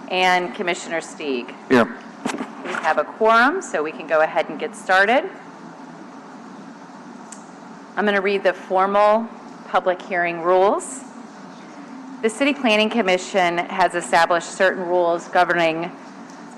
and Commissioner Stieg. Here. We have a quorum, so we can go ahead and get started. I'm going to read the formal public hearing rules. The City Planning Commission has established certain rules governing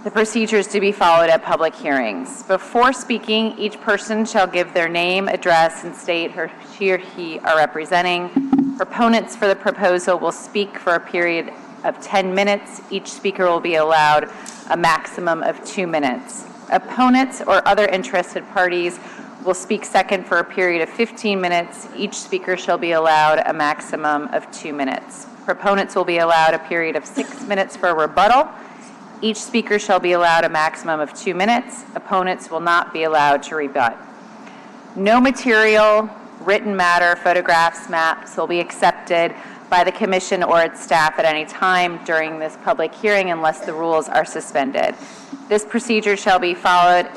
the procedures to be followed at public hearings. Before speaking, each person shall give their name, address, and state who she or he are representing. Proponents for the proposal will speak for a period of 10 minutes. Each speaker will be allowed a maximum of 2 minutes. Opponents or other interested parties will speak second for a period of 15 minutes. Each speaker shall be allowed a maximum of 2 minutes. Proponents will be allowed a period of 6 minutes for a rebuttal. Each speaker shall be allowed a maximum of 2 minutes. Opponents will not be allowed to rebut. No material, written matter, photographs, maps will be accepted by the Commission or its staff at any time during this public hearing unless the rules are suspended. This procedure shall be followed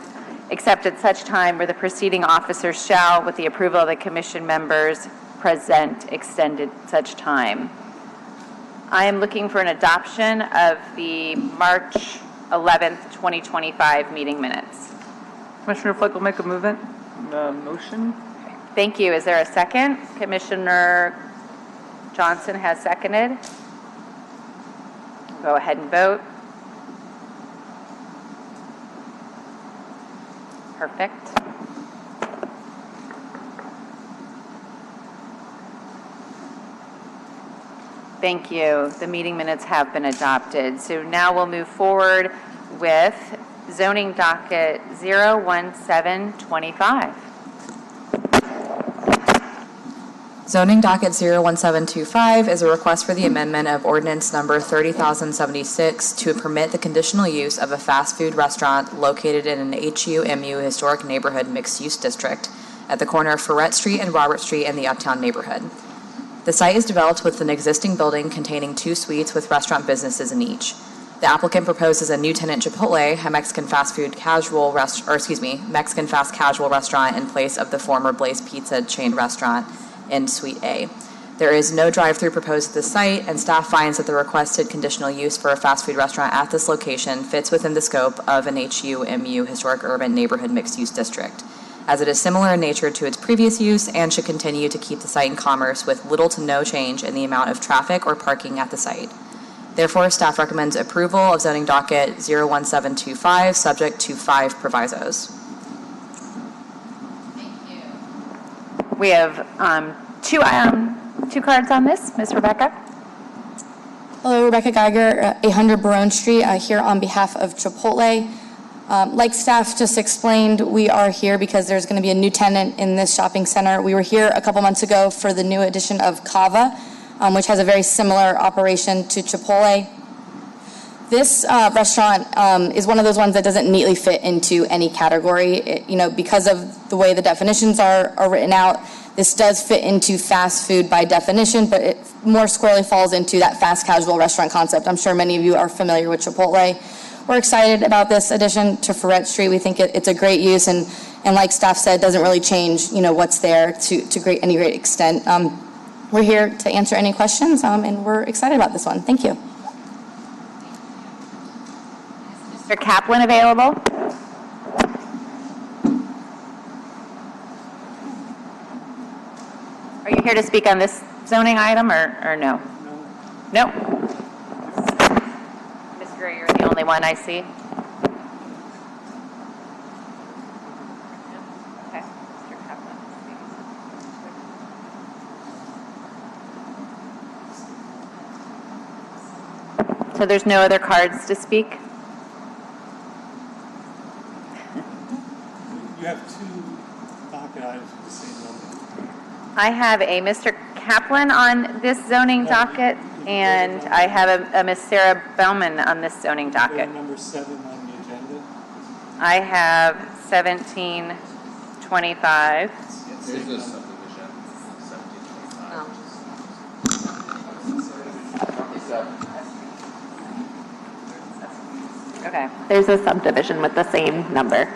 except at such time where the proceeding officer shall, with the approval of the Commission members present, extended such time. I am looking for an adoption of the March 11th, 2025 meeting minutes. Commissioner Flick will make a motion. Thank you. Is there a second? Commissioner Johnson has seconded. Go ahead and vote. Perfect. Thank you. The meeting minutes have been adopted. So now we'll move forward with zoning docket 01725. Zoning docket 01725 is a request for the amendment of ordinance number 30,076 to permit the conditional use of a fast food restaurant located in an HU-MU historic neighborhood mixed-use district at the corner of Ferret Street and Robert Street in the Uptown neighborhood. The site is developed with an existing building containing 2 suites with restaurant businesses in each. The applicant proposes a new tenant Chipotle, a Mexican fast casual restaurant in place of the former Blaze Pizza chain restaurant in Suite A. There is no drive-through proposed at the site, and staff finds that the requested conditional use for a fast food restaurant at this location fits within the scope of an HU-MU historic urban neighborhood mixed-use district, as it is similar in nature to its previous use and should continue to keep the site in commerce with little to no change in the amount of traffic or parking at the site. Therefore, staff recommends approval of zoning docket 01725, subject to 5 provisos. We have two cards on this. Ms. Rebecca? Hello, Rebecca Geiger, 800 Barone Street, here on behalf of Chipotle. Like staff just explained, we are here because there's going to be a new tenant in this shopping center. We were here a couple months ago for the new addition of Cava, which has a very similar operation to Chipotle. This restaurant is one of those ones that doesn't neatly fit into any category. Because of the way the definitions are written out, this does fit into fast food by definition, but it more squarely falls into that fast casual restaurant concept. I'm sure many of you are familiar with Chipotle. We're excited about this addition to Ferret Street. We think it's a great use, and like staff said, doesn't really change what's there to any great extent. We're here to answer any questions, and we're excited about this one. Thank you. Mr. Kaplan available? Are you here to speak on this zoning item or no? No. Ms. Greer, you're the only one I see. Okay. Mr. Kaplan. So there's no other cards to speak? You have 2 docket items with the same number. I have a Mr. Kaplan on this zoning docket, and I have a Ms. Sarah Bauman on this zoning docket. Number 7 on the agenda. I have 1725. There's no subdivision. 1725. Okay. There's a subdivision with the same number.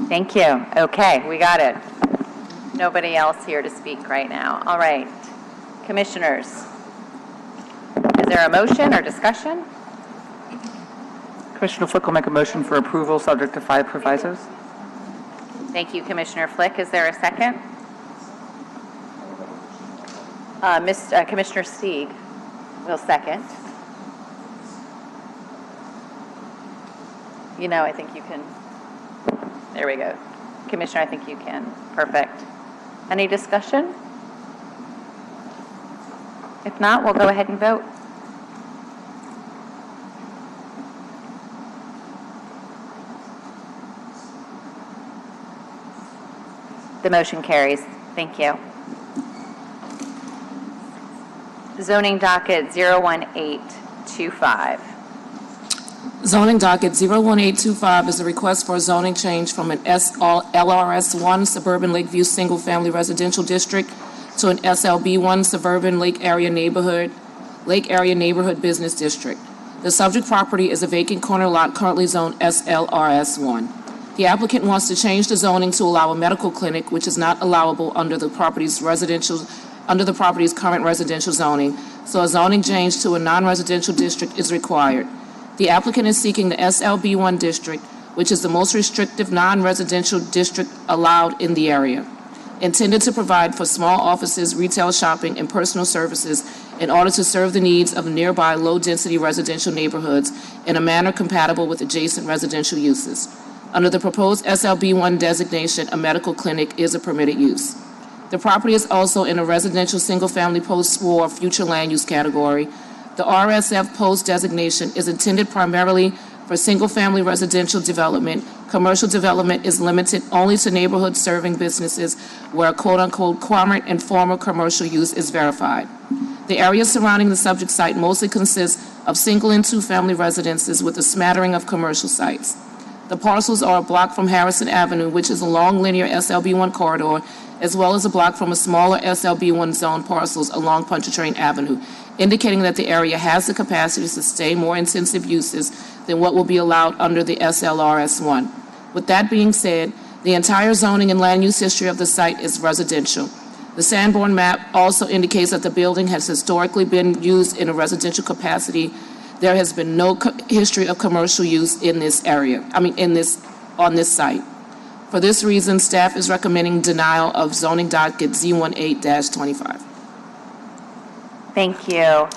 Thank you. Okay, we got it. Nobody else here to speak right now. All right. Commissioners. Is there a motion or discussion? Commissioner Flick will make a motion for approval, subject to 5 provisos. Thank you, Commissioner Flick. Is there a second? Commissioner Stieg will second. You know, I think you can. There we go. Commissioner, I think you can. Perfect. Any discussion? If not, we'll go ahead and vote. The motion carries. Thank you. Zoning docket 01825. Zoning docket 01825 is a request for a zoning change from an LRS1 Suburban Lakeview Single Family Residential District to an SLB1 Suburban Lake Area Neighborhood Business District. The subject property is a vacant corner lot currently zoned SLRS1. The applicant wants to change the zoning to allow a medical clinic, which is not allowable under the property's current residential zoning, so a zoning change to a non-residential district is required. The applicant is seeking the SLB1 district, which is the most restrictive non-residential district allowed in the area, intended to provide for small offices, retail shopping, and personal services in order to serve the needs of nearby low-density residential neighborhoods in a manner compatible with adjacent residential uses. Under the proposed SLB1 designation, a medical clinic is a permitted use. The property is also in a residential single-family post-war future land use category. The RSF post designation is intended primarily for single-family residential development. Commercial development is limited only to neighborhoods serving businesses where quote-unquote current and former commercial use is verified. The area surrounding the subject site mostly consists of single and two-family residences with a smattering of commercial sites. The parcels are a block from Harrison Avenue, which is a long linear SLB1 corridor, as well as a block from a smaller SLB1 zone parcels along Pontchartrain Avenue, indicating that the area has the capacity to sustain more intensive uses than what will be allowed under the SLRS1. With that being said, the entire zoning and land use history of the site is residential. The Sanborn map also indicates that the building has historically been used in a residential capacity. There has been no history of commercial use in this area, on this site. For this reason, staff is recommending denial of zoning docket Z18-25. Thank you.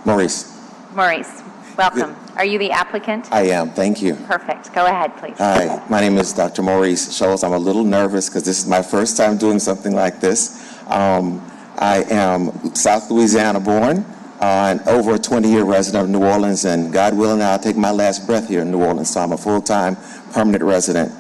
Maurice. Maurice, welcome. Are you the applicant? I am. Thank you. Perfect. Go ahead, please. Hi, my name is Dr. Maurice Scholes. I'm a little nervous because this is my first time doing something like this. I am South Louisiana born and over a 20-year resident of New Orleans, and God willing, I'll take my last breath here in New Orleans, so I'm a full-time permanent resident.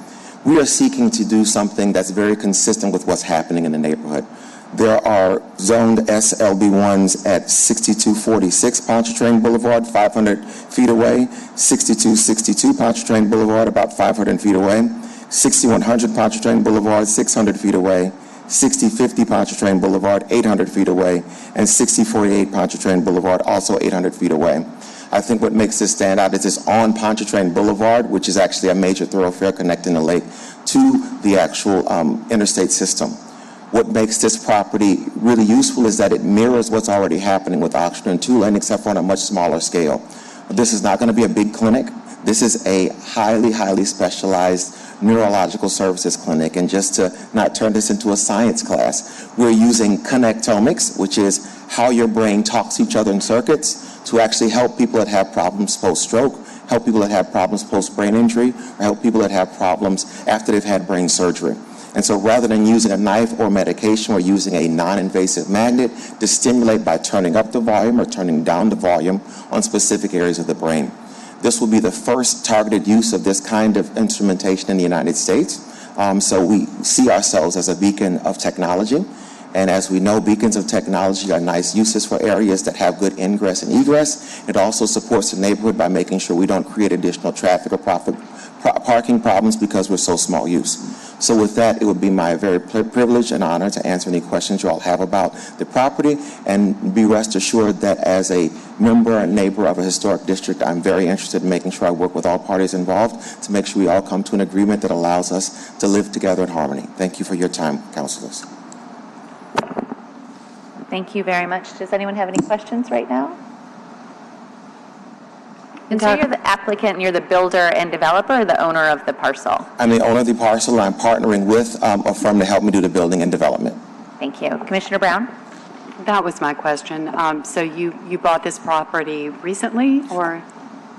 We are seeking to do something that's very consistent with what's happening in the neighborhood. There are zoned SLB1s at 6246 Pontchartrain Boulevard, 500 feet away, 6262 Pontchartrain Boulevard, about 500 feet away, 6100 Pontchartrain Boulevard, 600 feet away, 6050 Pontchartrain Boulevard, 800 feet away, and 6048 Pontchartrain Boulevard, also 800 feet away. I think what makes this stand out is it's on Pontchartrain Boulevard, which is actually a major thoroughfare connecting the lake to the actual interstate system. What makes this property really useful is that it mirrors what's already happening with Oxford and Tulane, except for on a much smaller scale. This is not going to be a big clinic. This is a highly, highly specialized neurological services clinic. And just to not turn this into a science class, we're using connectomics, which is how your brain talks to each other in circuits, to actually help people that have problems post-stroke, help people that have problems post-brain injury, or help people that have problems after they've had brain surgery. And so rather than using a knife or medication, we're using a non-invasive magnet to stimulate by turning up the volume or turning down the volume on specific areas of the brain. This will be the first targeted use of this kind of instrumentation in the United States. So we see ourselves as a beacon of technology. And as we know, beacons of technology are nice uses for areas that have good ingress and egress. It also supports the neighborhood by making sure we don't create additional traffic or parking problems because we're so small use. So with that, it would be my very privilege and honor to answer any questions you all have about the property, and be rest assured that as a member and neighbor of a historic district, I'm very interested in making sure I work with all parties involved to make sure we all come to an agreement that allows us to live together in harmony. Thank you for your time, councilors. Thank you very much. Does anyone have any questions right now? And so you're the applicant, and you're the builder and developer, or the owner of the parcel? I'm the owner of the parcel, and I'm partnering with a firm to help me do the building and development. Thank you. Commissioner Brown? That was my question. So you bought this property recently, or,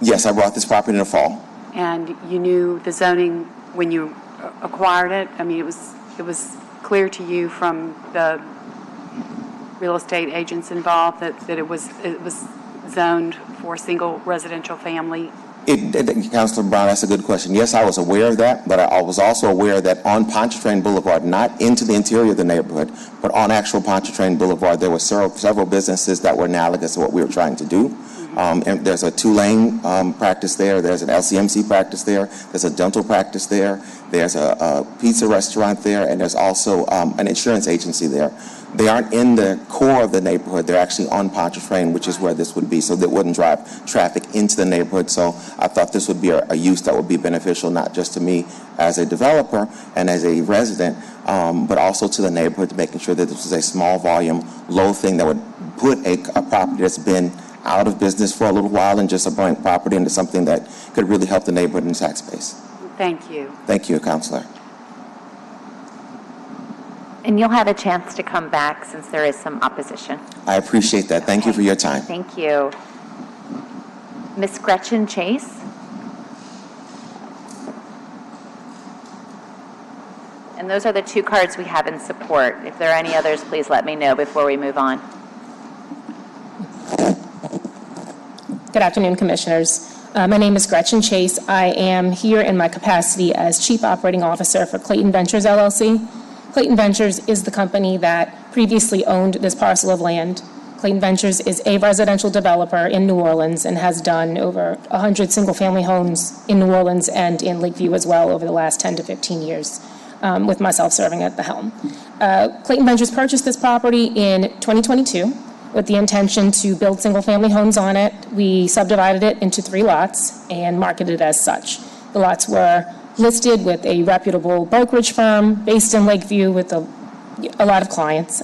Yes, I bought this property in the fall. and you knew the zoning when you acquired it? I mean, it was clear to you from the real estate agents involved that it was zoned for single residential family? Councilor Brown, that's a good question. Yes, I was aware of that, but I was also aware that on Pontchartrain Boulevard, not into the interior of the neighborhood, but on actual Pontchartrain Boulevard, there were several businesses that were analogous to what we were trying to do. And there's a two-lane practice there. There's an LCMC practice there. There's a dental practice there. There's a pizza restaurant there, and there's also an insurance agency there. They aren't in the core of the neighborhood. They're actually on Pontchartrain, which is where this would be, so that wouldn't drive traffic into the neighborhood. So I thought this would be a use that would be beneficial, not just to me as a developer and as a resident, but also to the neighborhood, making sure that this was a small volume, low thing that would put a property that's been out of business for a little while and just a blank property into something that could really help the neighborhood and tax base. Thank you. Thank you, Councilor. And you'll have a chance to come back since there is some opposition. I appreciate that. Thank you for your time. Thank you. Ms. Gretchen Chase? And those are the two cards we have in support. If there are any others, please let me know before we move on. Good afternoon, Commissioners. My name is Gretchen Chase. I am here in my capacity as Chief Operating Officer for Clayton Ventures, LLC. Clayton Ventures is the company that previously owned this parcel of land. Clayton Ventures is a residential developer in New Orleans and has done over 100 single-family homes in New Orleans and in Lakeview as well over the last 10 to 15 years, with myself serving at the helm. Clayton Ventures purchased this property in 2022 with the intention to build single-family homes on it. We subdivided it into 3 lots and marketed it as such. The lots were listed with a reputable brokerage firm based in Lakeview with a lot of clients.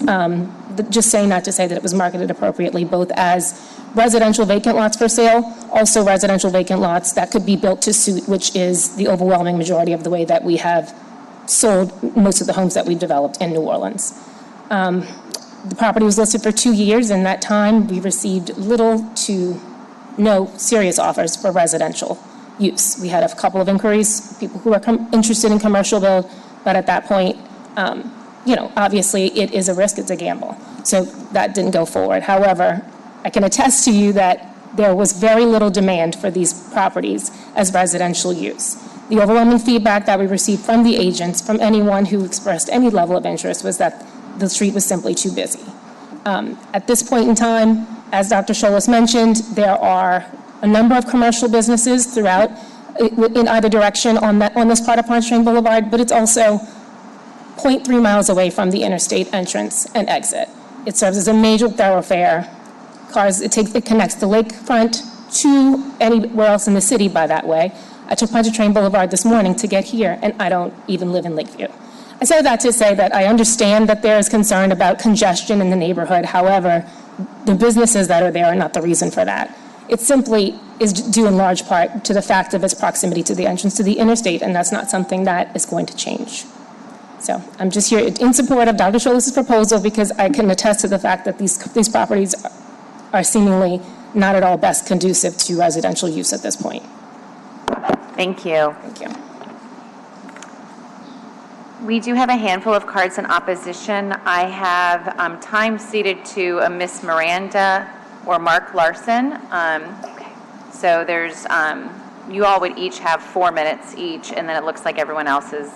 Just saying, not to say that it was marketed appropriately, both as residential vacant lots for sale, also residential vacant lots that could be built to suit, which is the overwhelming majority of the way that we have sold most of the homes that we've developed in New Orleans. The property was listed for 2 years. In that time, we received little to no serious offers for residential use. We had a couple of inquiries, people who were interested in commercial build, but at that point, obviously it is a risk, it's a gamble. So that didn't go forward. However, I can attest to you that there was very little demand for these properties as residential use. The overwhelming feedback that we received from the agents, from anyone who expressed any level of interest, was that the street was simply too busy. At this point in time, as Dr. Scholas mentioned, there are a number of commercial businesses throughout in either direction on this part of Pontchartrain Boulevard, but it's also 0.3 miles away from the interstate entrance and exit. It serves as a major thoroughfare. It connects the lakefront to anywhere else in the city by that way. I took Pontchartrain Boulevard this morning to get here, and I don't even live in Lakeview. I say that to say that I understand that there is concern about congestion in the neighborhood. However, the businesses that are there are not the reason for that. It simply is due in large part to the fact of its proximity to the entrance to the interstate, and that's not something that is going to change. So I'm just here in support of Dr. Scholas' proposal because I can attest to the fact that these properties are seemingly not at all best conducive to residential use at this point. Thank you. Thank you. We do have a handful of cards in opposition. I have time ceded to Miss Miranda or Mark Larson. So there's, you all would each have 4 minutes each, and then it looks like everyone else is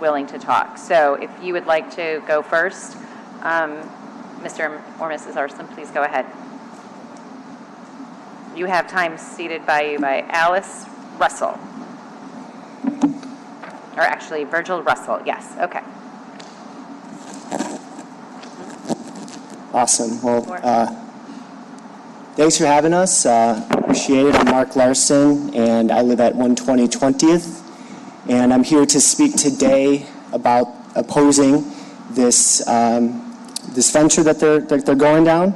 willing to talk. So if you would like to go first, Mr. or Mrs. Larson, please go ahead. You have time ceded by Alice Russell. Or actually, Virgil Russell, yes, okay. Awesome. Well, thanks for having us. Appreciate it. I'm Mark Larson, and I live at 120 20th. And I'm here to speak today about opposing this this venture that they're going down.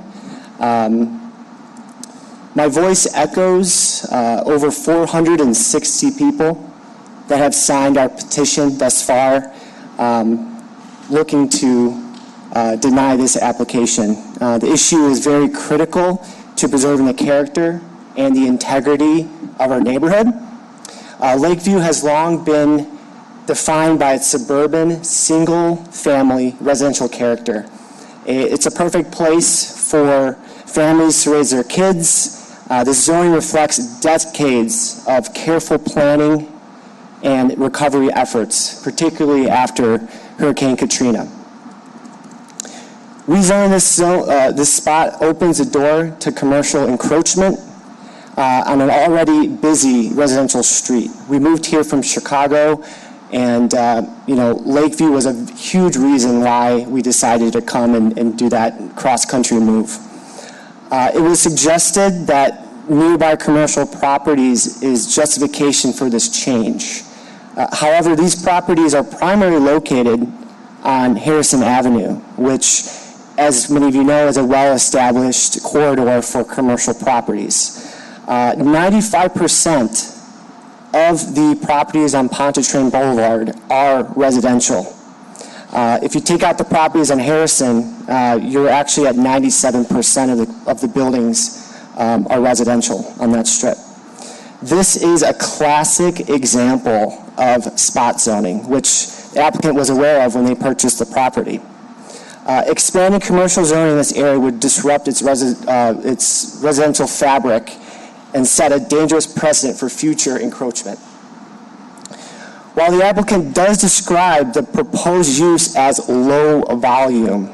My voice echoes over 460 people that have signed our petition thus far, looking to deny this application. The issue is very critical to preserving the character and the integrity of our neighborhood. Lakeview has long been defined by its suburban, single-family residential character. It's a perfect place for families to raise their kids. The zoning reflects decades of careful planning and recovery efforts, particularly after Hurricane Katrina. Rezoning this spot opens the door to commercial encroachment on an already busy residential street. We moved here from Chicago, and Lakeview was a huge reason why we decided to come and do that cross-country move. It was suggested that nearby commercial properties is justification for this change. However, these properties are primarily located on Harrison Avenue, which, as many of you know, is a well-established corridor for commercial properties. 95% of the properties on Pontchartrain Boulevard are residential. If you take out the properties on Harrison, you're actually at 97% of the buildings are residential on that strip. This is a classic example of spot zoning, which the applicant was aware of when they purchased the property. Expanding commercial zoning in this area would disrupt its residential fabric and set a dangerous precedent for future encroachment. While the applicant does describe the proposed use as low volume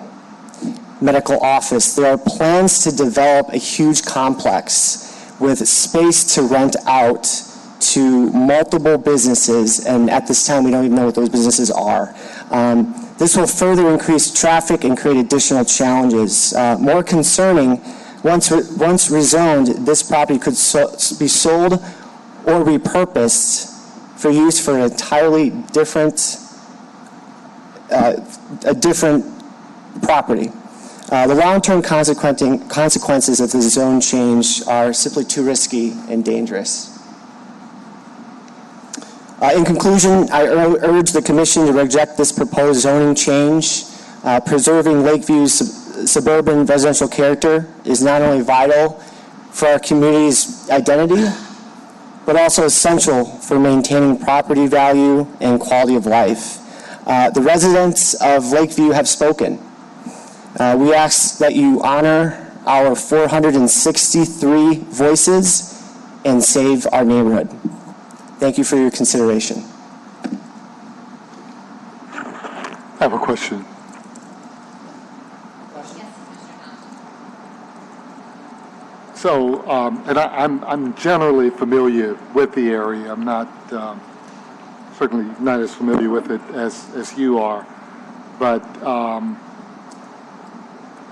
medical office, there are plans to develop a huge complex with space to rent out to multiple businesses, and at this time we don't even know what those businesses are. This will further increase traffic and create additional challenges. More concerning, once rezoned, this property could be sold or repurposed for use for an entirely different property. The long-term consequences of the zone change are simply too risky and dangerous. In conclusion, I urge the Commission to reject this proposed zoning change. Preserving Lakeview's suburban residential character is not only vital for our community's identity, but also essential for maintaining property value and quality of life. The residents of Lakeview have spoken. We ask that you honor our 463 voices and save our neighborhood. Thank you for your consideration. I have a question. So, and I'm generally familiar with the area. I'm not certainly not as familiar with it as you are, but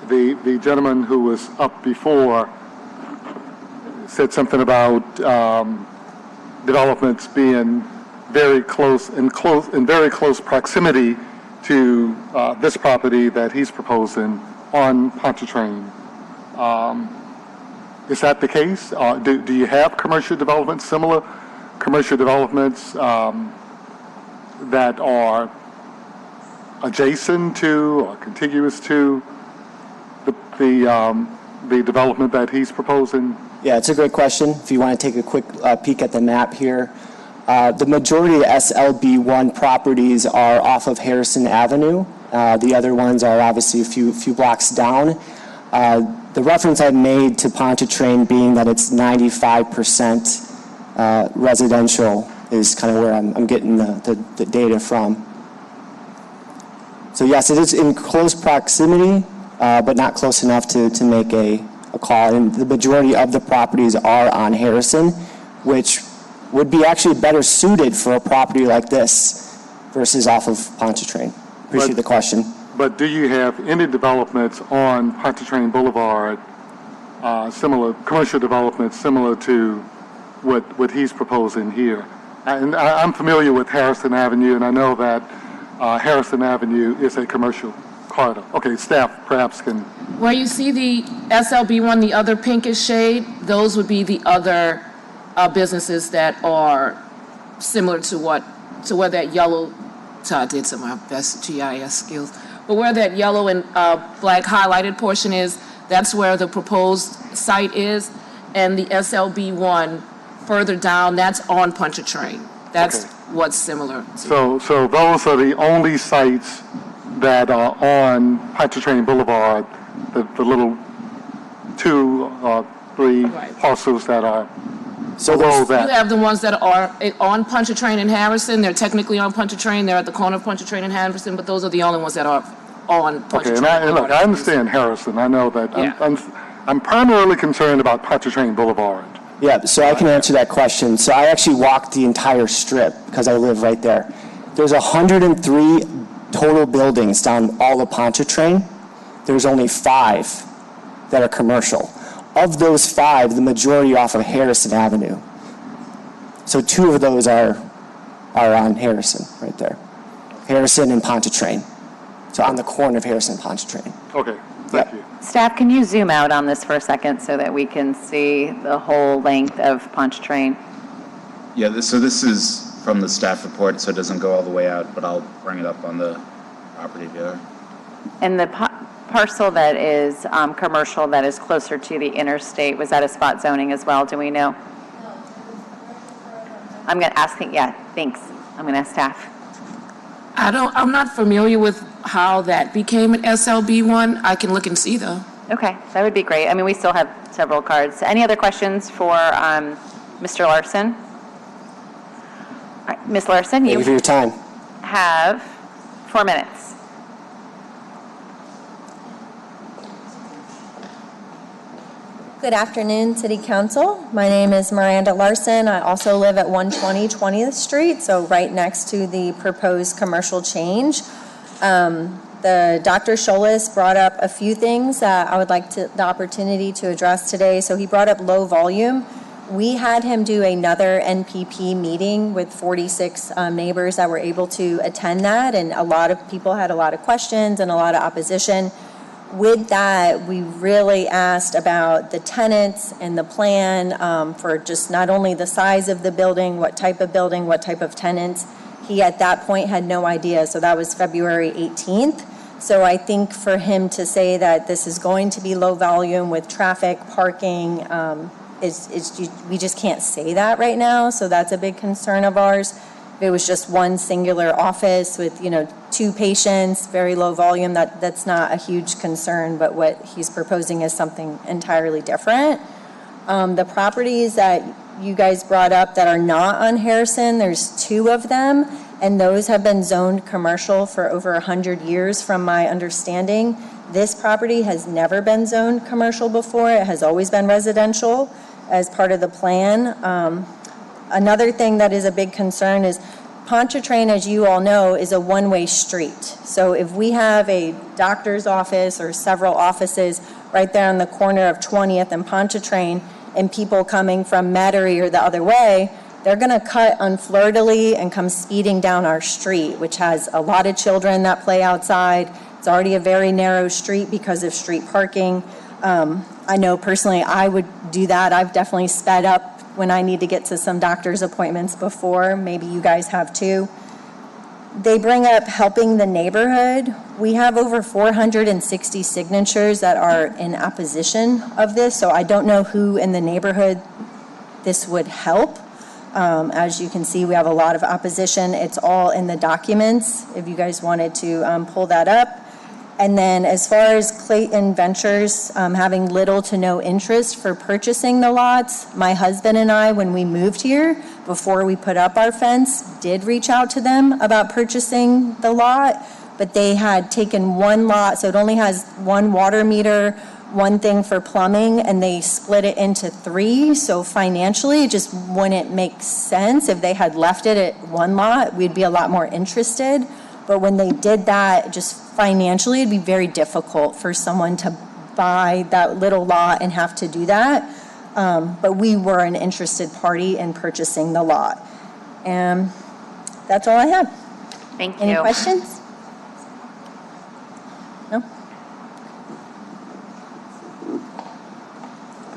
the gentleman who was up before said something about developments being very close in very close proximity to this property that he's proposing on Pontchartrain. Is that the case? Do you have commercial developments, similar commercial developments that are adjacent to or contiguous to the development that he's proposing? Yeah, it's a great question. If you want to take a quick peek at the map here, the majority of SLB1 properties are off of Harrison Avenue. The other ones are obviously a few blocks down. The reference I made to Pontchartrain being that it's 95% residential is kind of where I'm getting the data from. So yes, it is in close proximity, but not close enough to make a call. And the majority of the properties are on Harrison, which would be actually better suited for a property like this versus off of Pontchartrain. Appreciate the question. But do you have any developments on Pontchartrain Boulevard, similar commercial developments similar to what he's proposing here? And I'm familiar with Harrison Avenue, and I know that Harrison Avenue is a commercial Carter. Okay, staff perhaps can, Where you see the SLB one, the other pinkish shade, those would be the other businesses that are similar to where that yellow, so I did some of my best GIS skills, but where that yellow and black highlighted portion is, that's where the proposed site is, and the SLB one further down, that's on Pontchartrain. That's Okay. what's similar. so those are the only sites that are on Pontchartrain Boulevard, the little 2 or 3 Right. parcels that are So below there's- that. You have the ones that are on Pontchartrain and Harrison. They're technically on Pontchartrain. They're at the corner of Pontchartrain and Harrison, but those are the only ones that are on Pontchartrain. Okay, and look, I understand Harrison, I know that. Yeah. I'm primarily concerned about Pontchartrain Boulevard. Yeah, so I can answer that question. So I actually walked the entire strip because I live right there. There's 103 total buildings down all of Pontchartrain. There's only 5 that are commercial. Of those 5, the majority are off of Harrison Avenue. So 2 of those are on Harrison, right there. Harrison and Pontchartrain. So on the corner of Harrison and Pontchartrain. Okay, thank you. Staff, can you zoom out on this for a second so that we can see the whole length of Pontchartrain? Yeah, so this is from the staff report, so it doesn't go all the way out, but I'll bring it up on the property viewer. And the parcel that is commercial that is closer to the interstate, was that a spot zoning as well? Do we know? I'm going to ask, yeah, thanks. I'm going to ask staff. I'm not familiar with how that became an SLB one. I can look and see though. Okay, that would be great. I mean, we still have several cards. Any other questions for Mr. Larson? All right, Ms. Larson, Thank you for you your time. have 4 minutes. Good afternoon, City Council. My name is Miranda Larson. I also live at 120 20th Street, so right next to the proposed commercial change. The Dr. Scholas brought up a few things that I would like the opportunity to address today. So he brought up low volume. We had him do another NPP meeting with 46 neighbors that were able to attend that, and a lot of people had a lot of questions and a lot of opposition. With that, we really asked about the tenants and the plan for just not only the size of the building, what type of tenants. He at that point had no idea, so that was February 18th. So I think for him to say that this is going to be low volume with traffic, parking, we just can't say that right now, so that's a big concern of ours. If it was just one singular office with, 2 patients, very low volume, that's not a huge concern, but what he's proposing is something entirely different. The properties that you guys brought up that are not on Harrison, there's 2 of them, and those have been zoned commercial for over 100 years from my understanding. This property has never been zoned commercial before. It has always been residential as part of the plan. Another thing that is a big concern is Pontchartrain, as you all know, is a one-way street. So if we have a doctor's office or several offices right there on the corner of 20th and Pontchartrain, and people coming from Metairie or the other way, they're going to cut on Fleur-de-Lis and come speeding down our street, which has a lot of children that play outside. It's already a very narrow street because of street parking. I know personally I would do that. I've definitely sped up when I need to get to some doctor's appointments before. Maybe you guys have too. They bring up helping the neighborhood. We have over 460 signatures that are in opposition of this, so I don't know who in the neighborhood this would help. As you can see, we have a lot of opposition. It's all in the documents, if you guys wanted to pull that up. And then as far as Clayton Ventures having little to no interest for purchasing the lots, my husband and I, when we moved here, before we put up our fence, did reach out to them about purchasing the lot, but they had taken one lot, so it only has one water meter, one thing for plumbing, and they split it into 3. So financially, it just wouldn't make sense. If they had left it at one lot, we'd be a lot more interested. But when they did that, just financially, it'd be very difficult for someone to buy that little lot and have to do that. But we were an interested party in purchasing the lot. And that's all I have. Thank you. Any questions? No?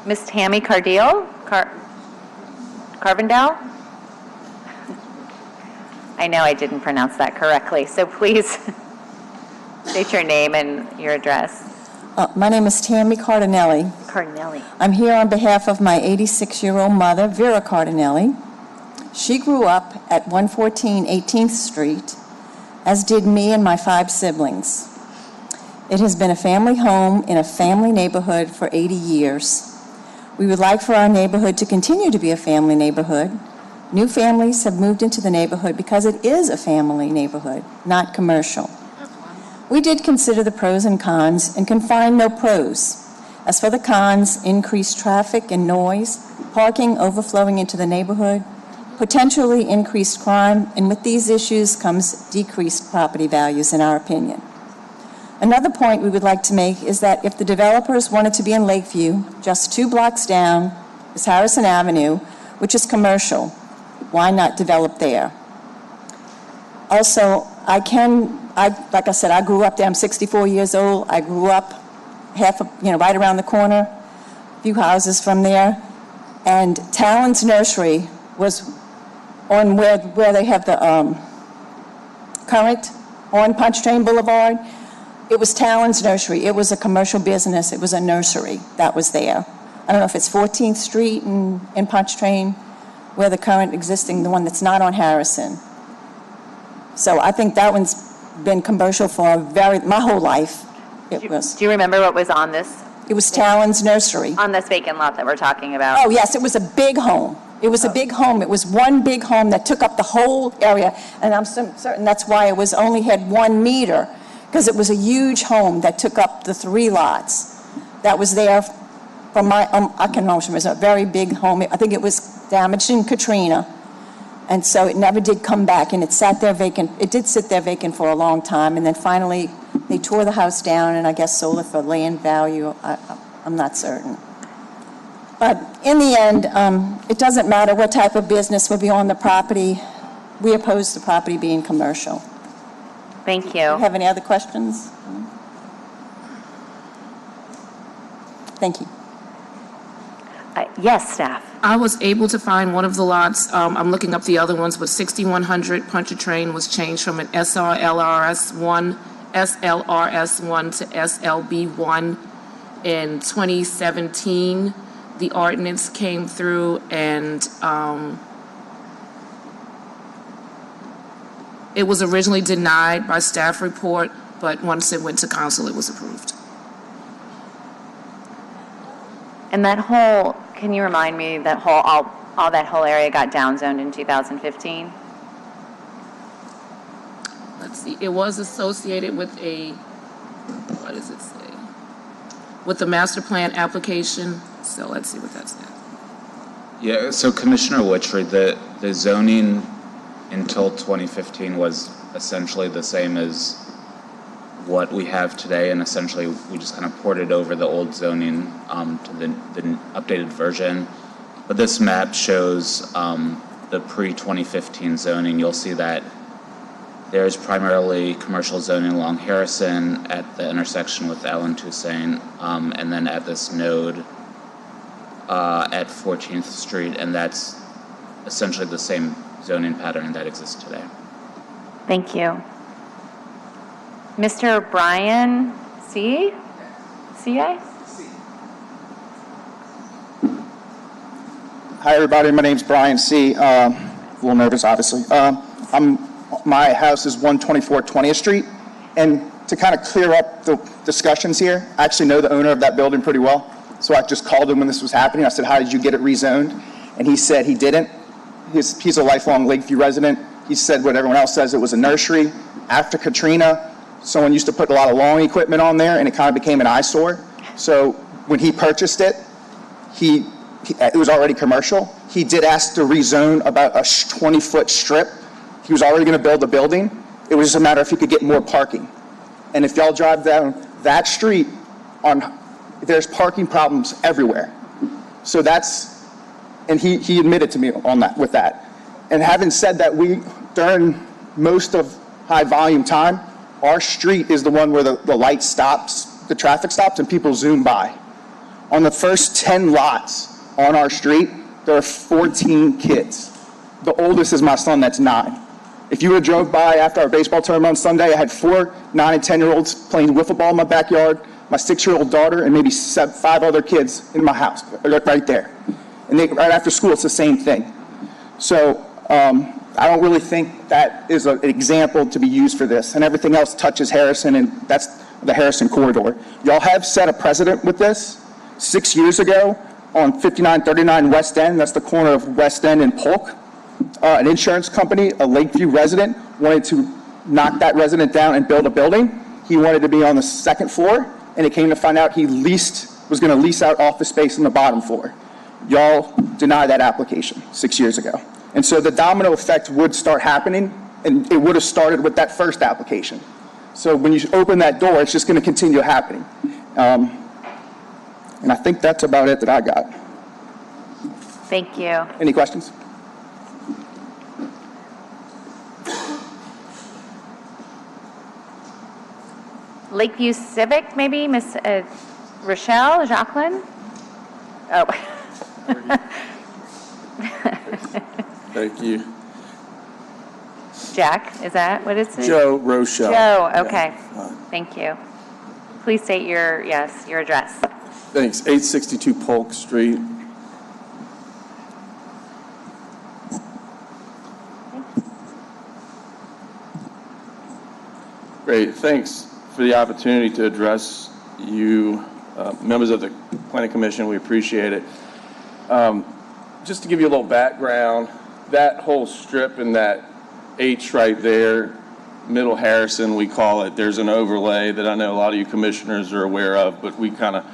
Ms. Tammy Cardile, Carvendale? I know I didn't pronounce that correctly, so please state your name and your address. My name is Tammy Cardinelli. Cardinelli. I'm here on behalf of my 86-year-old mother, Vera Cardinelli. She grew up at 114 18th Street, as did me and my 5 siblings. It has been a family home in a family neighborhood for 80 years. We would like for our neighborhood to continue to be a family neighborhood. New families have moved into the neighborhood because it is a family neighborhood, not commercial. We did consider the pros and cons and can find no pros. As for the cons, increased traffic and noise, parking overflowing into the neighborhood, potentially increased crime, and with these issues comes decreased property values, in our opinion. Another point we would like to make is that if the developers wanted to be in Lakeview, just 2 blocks down is Harrison Avenue, which is commercial. Why not develop there? Also, like I said, I grew up there. I'm 64 years old. I grew up right around the corner, a few houses from there. And Talon's Nursery was on where they have the current on Pontchartrain Boulevard. It was Talon's Nursery. It was a commercial business. It was a nursery that was there. I don't know if it's 14th Street in Pontchartrain, where the current existing, the one that's not on Harrison. So I think that one's been commercial for my whole life. Do you remember what was on this? It was Talon's Nursery. On this vacant lot that we're talking about? Oh, yes, it was a big home. It was a big home. It was one big home that took up the whole area, and I'm certain that's why it was only had 1 meter, because it was a huge home that took up the 3 lots that was there from my, I can remember, it was a very big home. I think it was damaged in Katrina, and so it never did come back, and it sat there vacant. It did sit there vacant for a long time, and then finally they tore the house down and I guess sold it for land value. I'm not certain. But in the end, it doesn't matter what type of business will be on the property. We oppose the property being commercial. Thank you. Do you have any other questions? Thank you. Yes, staff. I was able to find one of the lots. I'm looking up the other ones, but 6100 Pontchartrain was changed from an SLRS1 to SLB1 in 2017. The ordinance came through and it was originally denied by staff report, but once it went to council, it was approved. And that whole, can you remind me, that whole, all that whole area got downzoned in 2015? Let's see, it was associated with what does it say? With the master plan application. So let's see what that's at. Yeah, so Commissioner Witchery, the zoning until 2015 was essentially the same as what we have today, and essentially we just kind of ported over the old zoning to the updated version. But this map shows the pre-2015 zoning. You'll see that there's primarily commercial zoning along Harrison at the intersection with Allen Toussaint, and then at this node at 14th Street, and that's essentially the same zoning pattern that exists today. Thank you. Mr. Brian C.A.? Hi, everybody. My name's Brian C. A little nervous, obviously. My house is 124 20th Street, and to kind of clear up the discussions here, I actually know the owner of that building pretty well, so I just called him when this was happening. I said, how did you get it rezoned? And he said he didn't. He's a lifelong Lakeview resident. He said what everyone else says, it was a nursery. After Katrina, someone used to put a lot of lawn equipment on there, and it kind of became an eyesore. So when he purchased it, it was already commercial. He did ask to rezone about a 20-foot strip. He was already going to build a building. It was just a matter if he could get more parking. And if y'all drive down that street, there's parking problems everywhere. So and he admitted to me on that, with that. And having said that, during most of high volume time, our street is the one where the light stops, the traffic stops, and people zoom by. On the first 10 lots on our street, there are 14 kids. The oldest is my son, that's 9. If you would have drove by after our baseball tournament on Sunday, I had 4 9 and 10-year-olds playing wiffle ball in my backyard, my 6-year-old daughter, and maybe 5 other kids in my house, right there. And right after school, it's the same thing. So I don't really think that is an example to be used for this. And everything else touches Harrison, and that's the Harrison corridor. Y'all have set a precedent with this. 6 years ago on 5939 West End, that's the corner of West End and Polk, an insurance company, a Lakeview resident, wanted to knock that resident down and build a building. He wanted to be on the 2nd floor, and it came to find out he was going to lease out office space on the bottom floor. Y'all denied that application 6 years ago. And so the domino effect would start happening, and it would have started with that first application. So when you open that door, it's just going to continue happening. And I think that's about it that I got. Thank you. Any questions? Lakeview Civic, maybe, Miss Rochelle, Jacqueline? Oh. Thank you. Jack, is that what it's? Joe Rochelle. Joe, okay. Thank you. Please state your address. Thanks. 862 Polk Street. Great. Thanks for the opportunity to address you, members of the Planning Commission. We appreciate it. Just to give you a little background, that whole strip and that H right there, Middle Harrison, we call it, there's an overlay that I know a lot of you commissioners are aware of, but we kind of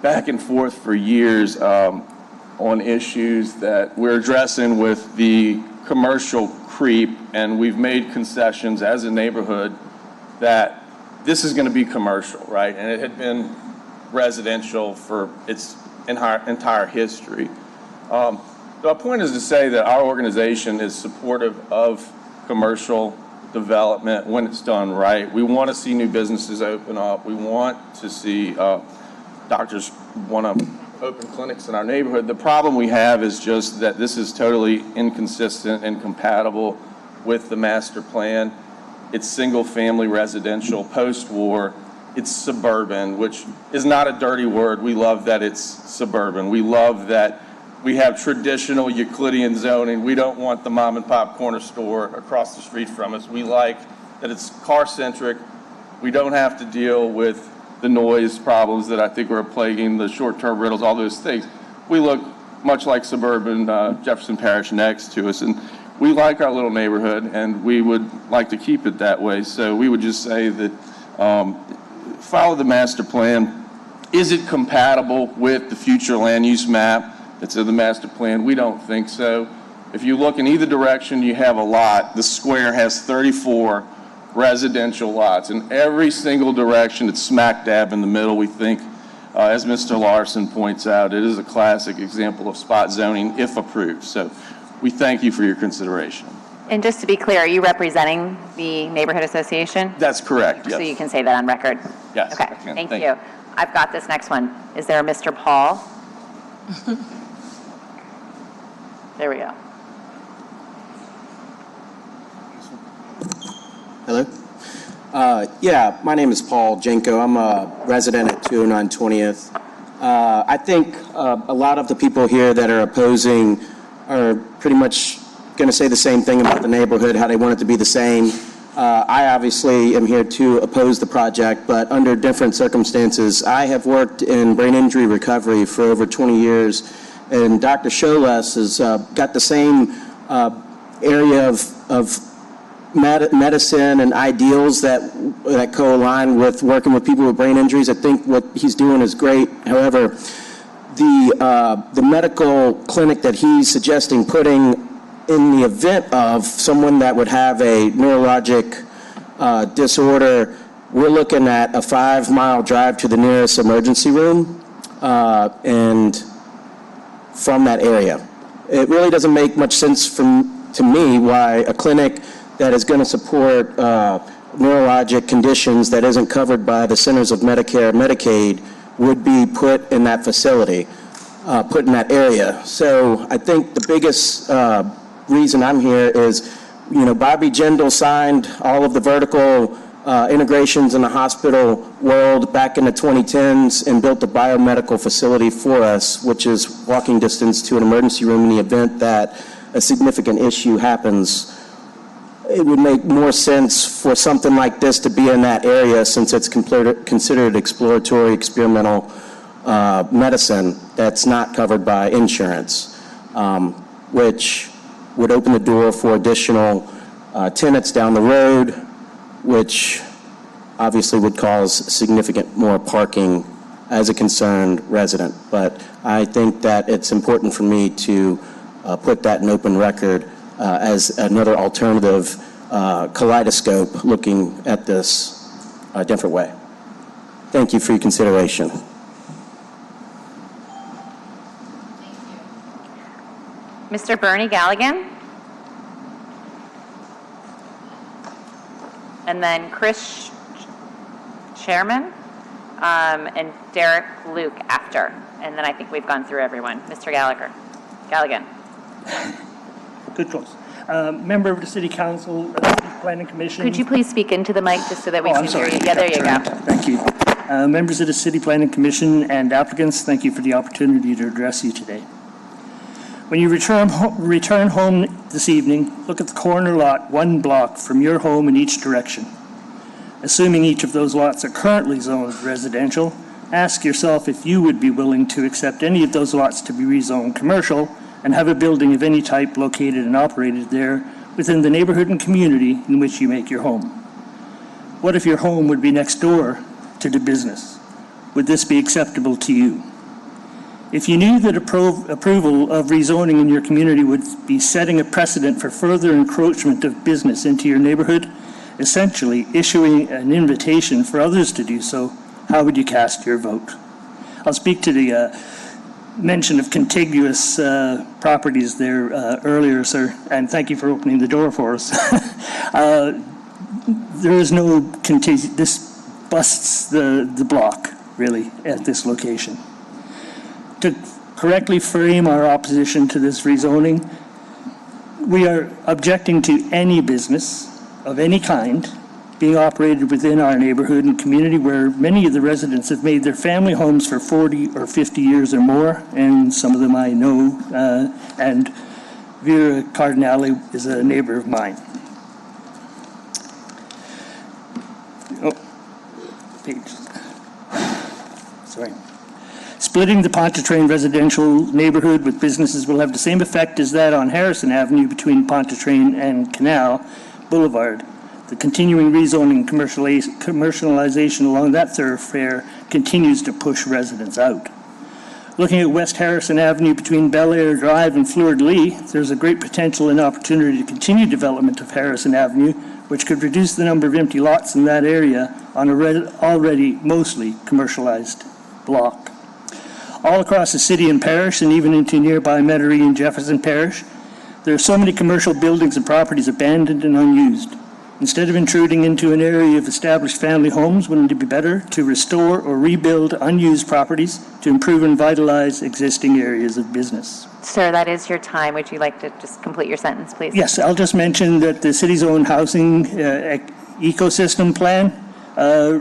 back and forth for years on issues that we're addressing with the commercial creep, and we've made concessions as a neighborhood that this is going to be commercial, right? And it had been residential for its entire history. The point is to say that our organization is supportive of commercial development when it's done right. We want to see new businesses open up. We want to see doctors want to open clinics in our neighborhood. The problem we have is just that this is totally inconsistent and incompatible with the master plan. It's single-family residential post-war. It's suburban, which is not a dirty word. We love that it's suburban. We love that we have traditional Euclidean zoning. We don't want the mom and pop corner store across the street from us. We like that it's car-centric. We don't have to deal with the noise problems that I think are plaguing the short-term rentals, all those things. We look much like suburban Jefferson Parish next to us, and we like our little neighborhood, and we would like to keep it that way. So we would just say that follow the master plan. Is it compatible with the future land use map that's in the master plan? We don't think so. If you look in either direction, you have a lot. The square has 34 residential lots. In every single direction, it's smack dab in the middle. We think, as Mr. Larson points out, it is a classic example of spot zoning if approved. So we thank you for your consideration. And just to be clear, are you representing the neighborhood association? That's correct, yes. So you can say that on record? Yes. Okay, thank you. I've got this next one. Is there a Mr. Paul? There we go. Hello. Yeah, my name is Paul Jenko. I'm a resident at 209 20th. I think a lot of the people here that are opposing are pretty much going to say the same thing about the neighborhood, how they want it to be the same. I obviously am here to oppose the project, but under different circumstances. I have worked in brain injury recovery for over 20 years, and Dr. Scholes has got the same area of medicine and ideals that co-align with working with people with brain injuries. I think what he's doing is great. However, the medical clinic that he's suggesting putting in the event of someone that would have a neurologic disorder, we're looking at a 5-mile drive to the nearest emergency room and from that area. It really doesn't make much sense to me why a clinic that is going to support neurologic conditions that isn't covered by the Centers of Medicare and Medicaid would be put in that facility, put in that area. So I think the biggest reason I'm here is, Bobby Jindal signed all of the vertical integrations in the hospital world back in the 2010s and built a biomedical facility for us, which is walking distance to an emergency room in the event that a significant issue happens. It would make more sense for something like this to be in that area, since it's considered exploratory experimental medicine that's not covered by insurance, which would open the door for additional tenants down the road, which obviously would cause significant more parking as a concerned resident. But I think that it's important for me to put that in open record as another alternative kaleidoscope looking at this a different way. Thank you for your consideration. Mr. Bernie Galligan. And then Chris Chairman, and Derek Luke after. And then I think we've gone through everyone. Mr. Galligan. Good choice. Member of the City Council, City Planning Commission. Could you please speak into the mic just so that we can hear you? Yeah, there you go. Thank you. Members of the City Planning Commission and applicants, thank you for the opportunity to address you today. When you return home this evening, look at the corner lot 1 block from your home in each direction. Assuming each of those lots are currently zoned residential, ask yourself if you would be willing to accept any of those lots to be rezoned commercial and have a building of any type located and operated there within the neighborhood and community in which you make your home. What if your home would be next door to the business? Would this be acceptable to you? If you knew that approval of rezoning in your community would be setting a precedent for further encroachment of business into your neighborhood, essentially issuing an invitation for others to do so, how would you cast your vote? I'll speak to the mention of contiguous properties there earlier, sir, and thank you for opening the door for us. There is no this busts the block, really, at this location. To correctly frame our opposition to this rezoning, we are objecting to any business of any kind being operated within our neighborhood and community where many of the residents have made their family homes for 40 or 50 years or more, and some of them I know, and Vera Cardinale is a neighbor of mine. Sorry. Splitting the Pontchartrain residential neighborhood with businesses will have the same effect as that on Harrison Avenue between Pontchartrain and Canal Boulevard. The continuing rezoning and commercialization along that thoroughfare continues to push residents out. Looking at West Harrison Avenue between Bel Air Drive and Fleur-de-Lis, there's a great potential and opportunity to continue development of Harrison Avenue, which could reduce the number of empty lots in that area on a already mostly commercialized block. All across the city and parish, and even into nearby Metairie and Jefferson Parish, there are so many commercial buildings and properties abandoned and unused. Instead of intruding into an area of established family homes, wouldn't it be better to restore or rebuild unused properties to improve and vitalize existing areas of business? Sir, that is your time. Would you like to just complete your sentence, please? Yes, I'll just mention that the city's own housing ecosystem plan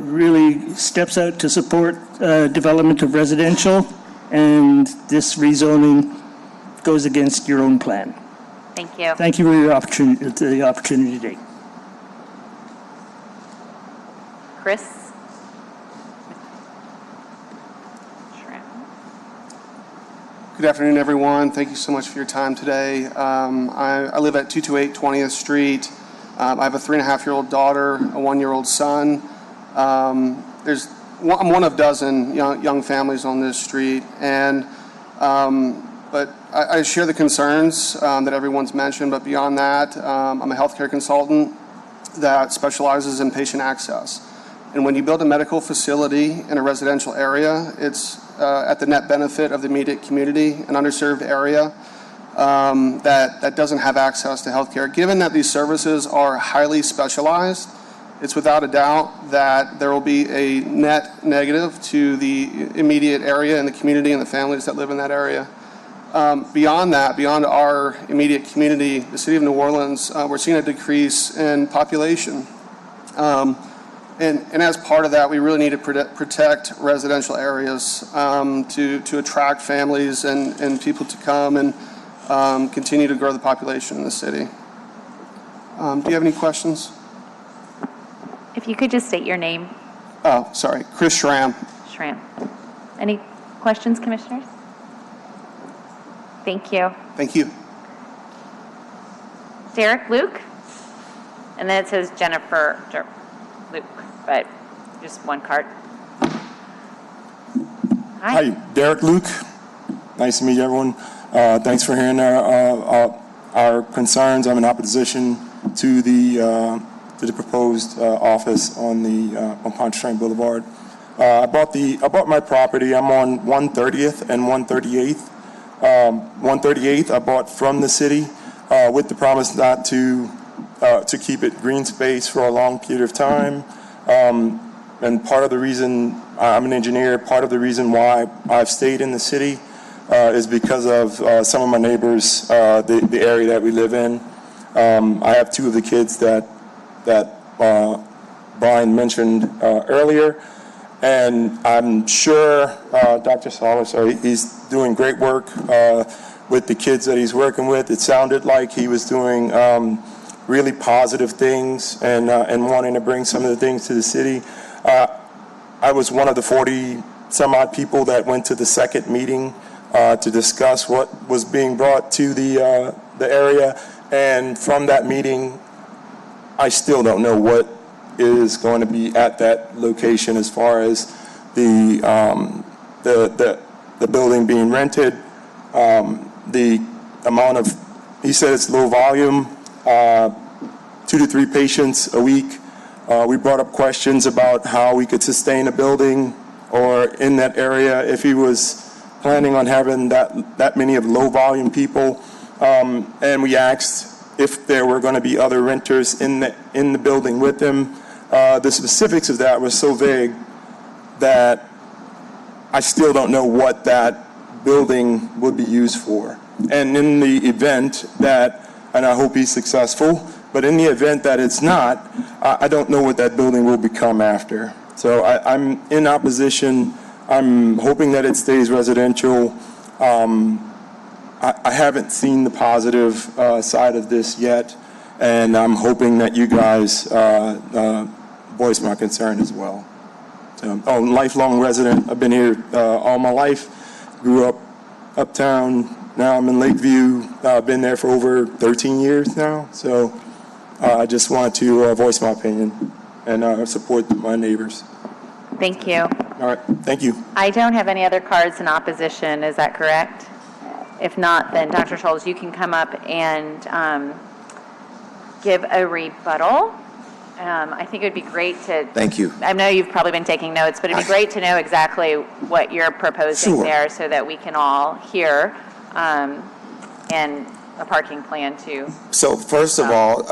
really steps out to support development of residential, and this rezoning goes against your own plan. Thank you. Thank you for your opportunity today. Chris? Good afternoon, everyone. Thank you so much for your time today. I live at 228 20th Street. I have a 3.5-year-old daughter, a 1-year-old son. I'm one of a dozen young families on this street, but I share the concerns that everyone's mentioned. But beyond that, I'm a healthcare consultant that specializes in patient access. And when you build a medical facility in a residential area, it's at the net benefit of the immediate community, an underserved area that doesn't have access to healthcare. Given that these services are highly specialized, it's without a doubt that there will be a net negative to the immediate area and the community and the families that live in that area. Beyond that, beyond our immediate community, the city of New Orleans, we're seeing a decrease in population. And as part of that, we really need to protect residential areas to attract families and people to come and continue to grow the population in the city. Do you have any questions? If you could just state your name. Oh, sorry, Chris Schramm. Schramm. Any questions, commissioners? Thank you. Thank you. Derek Luke? And then it says Jennifer Luke, but just one card. Hi, Derek Luke. Nice to meet everyone. Thanks for hearing our concerns. I'm in opposition to the proposed office on Pontchartrain Boulevard. I bought my property. I'm on 130th and 138th. 138th I bought from the city with the promise not to keep it green space for a long period of time. And part of the reason, I'm an engineer, part of the reason why I've stayed in the city is because of some of my neighbors, the area that we live in. I have two of the kids that Brian mentioned earlier, and I'm sure Dr. Salas, he's doing great work with the kids that he's working with. It sounded like he was doing really positive things and wanting to bring some of the things to the city. I was one of the 40 some odd people that went to the second meeting to discuss what was being brought to the area, and from that meeting, I still don't know what is going to be at that location as far as the building being rented, the amount of, he said it's low volume, 2 to 3 patients a week. We brought up questions about how we could sustain a building or in that area if he was planning on having that many of low volume people. And we asked if there were going to be other renters in the building with him. The specifics of that was so vague that I still don't know what that building would be used for. And in the event that, and I hope he's successful, but in the event that it's not, I don't know what that building will become after. So I'm in opposition. I'm hoping that it stays residential. I haven't seen the positive side of this yet, and I'm hoping that you guys voice my concern as well. So, lifelong resident. I've been here all my life. Grew up uptown. Now I'm in Lakeview. I've been there for over 13 years now. So I just want to voice my opinion and support my neighbors. Thank you. All right. Thank you. I don't have any other cards in opposition. Is that correct? If not, then Dr. Scholes, you can come up and give a rebuttal. I think it would be great to... Thank you. I know you've probably been taking notes, but it'd be great to know exactly what you're proposing there so that we can all hear, and a parking plan too. So first of all,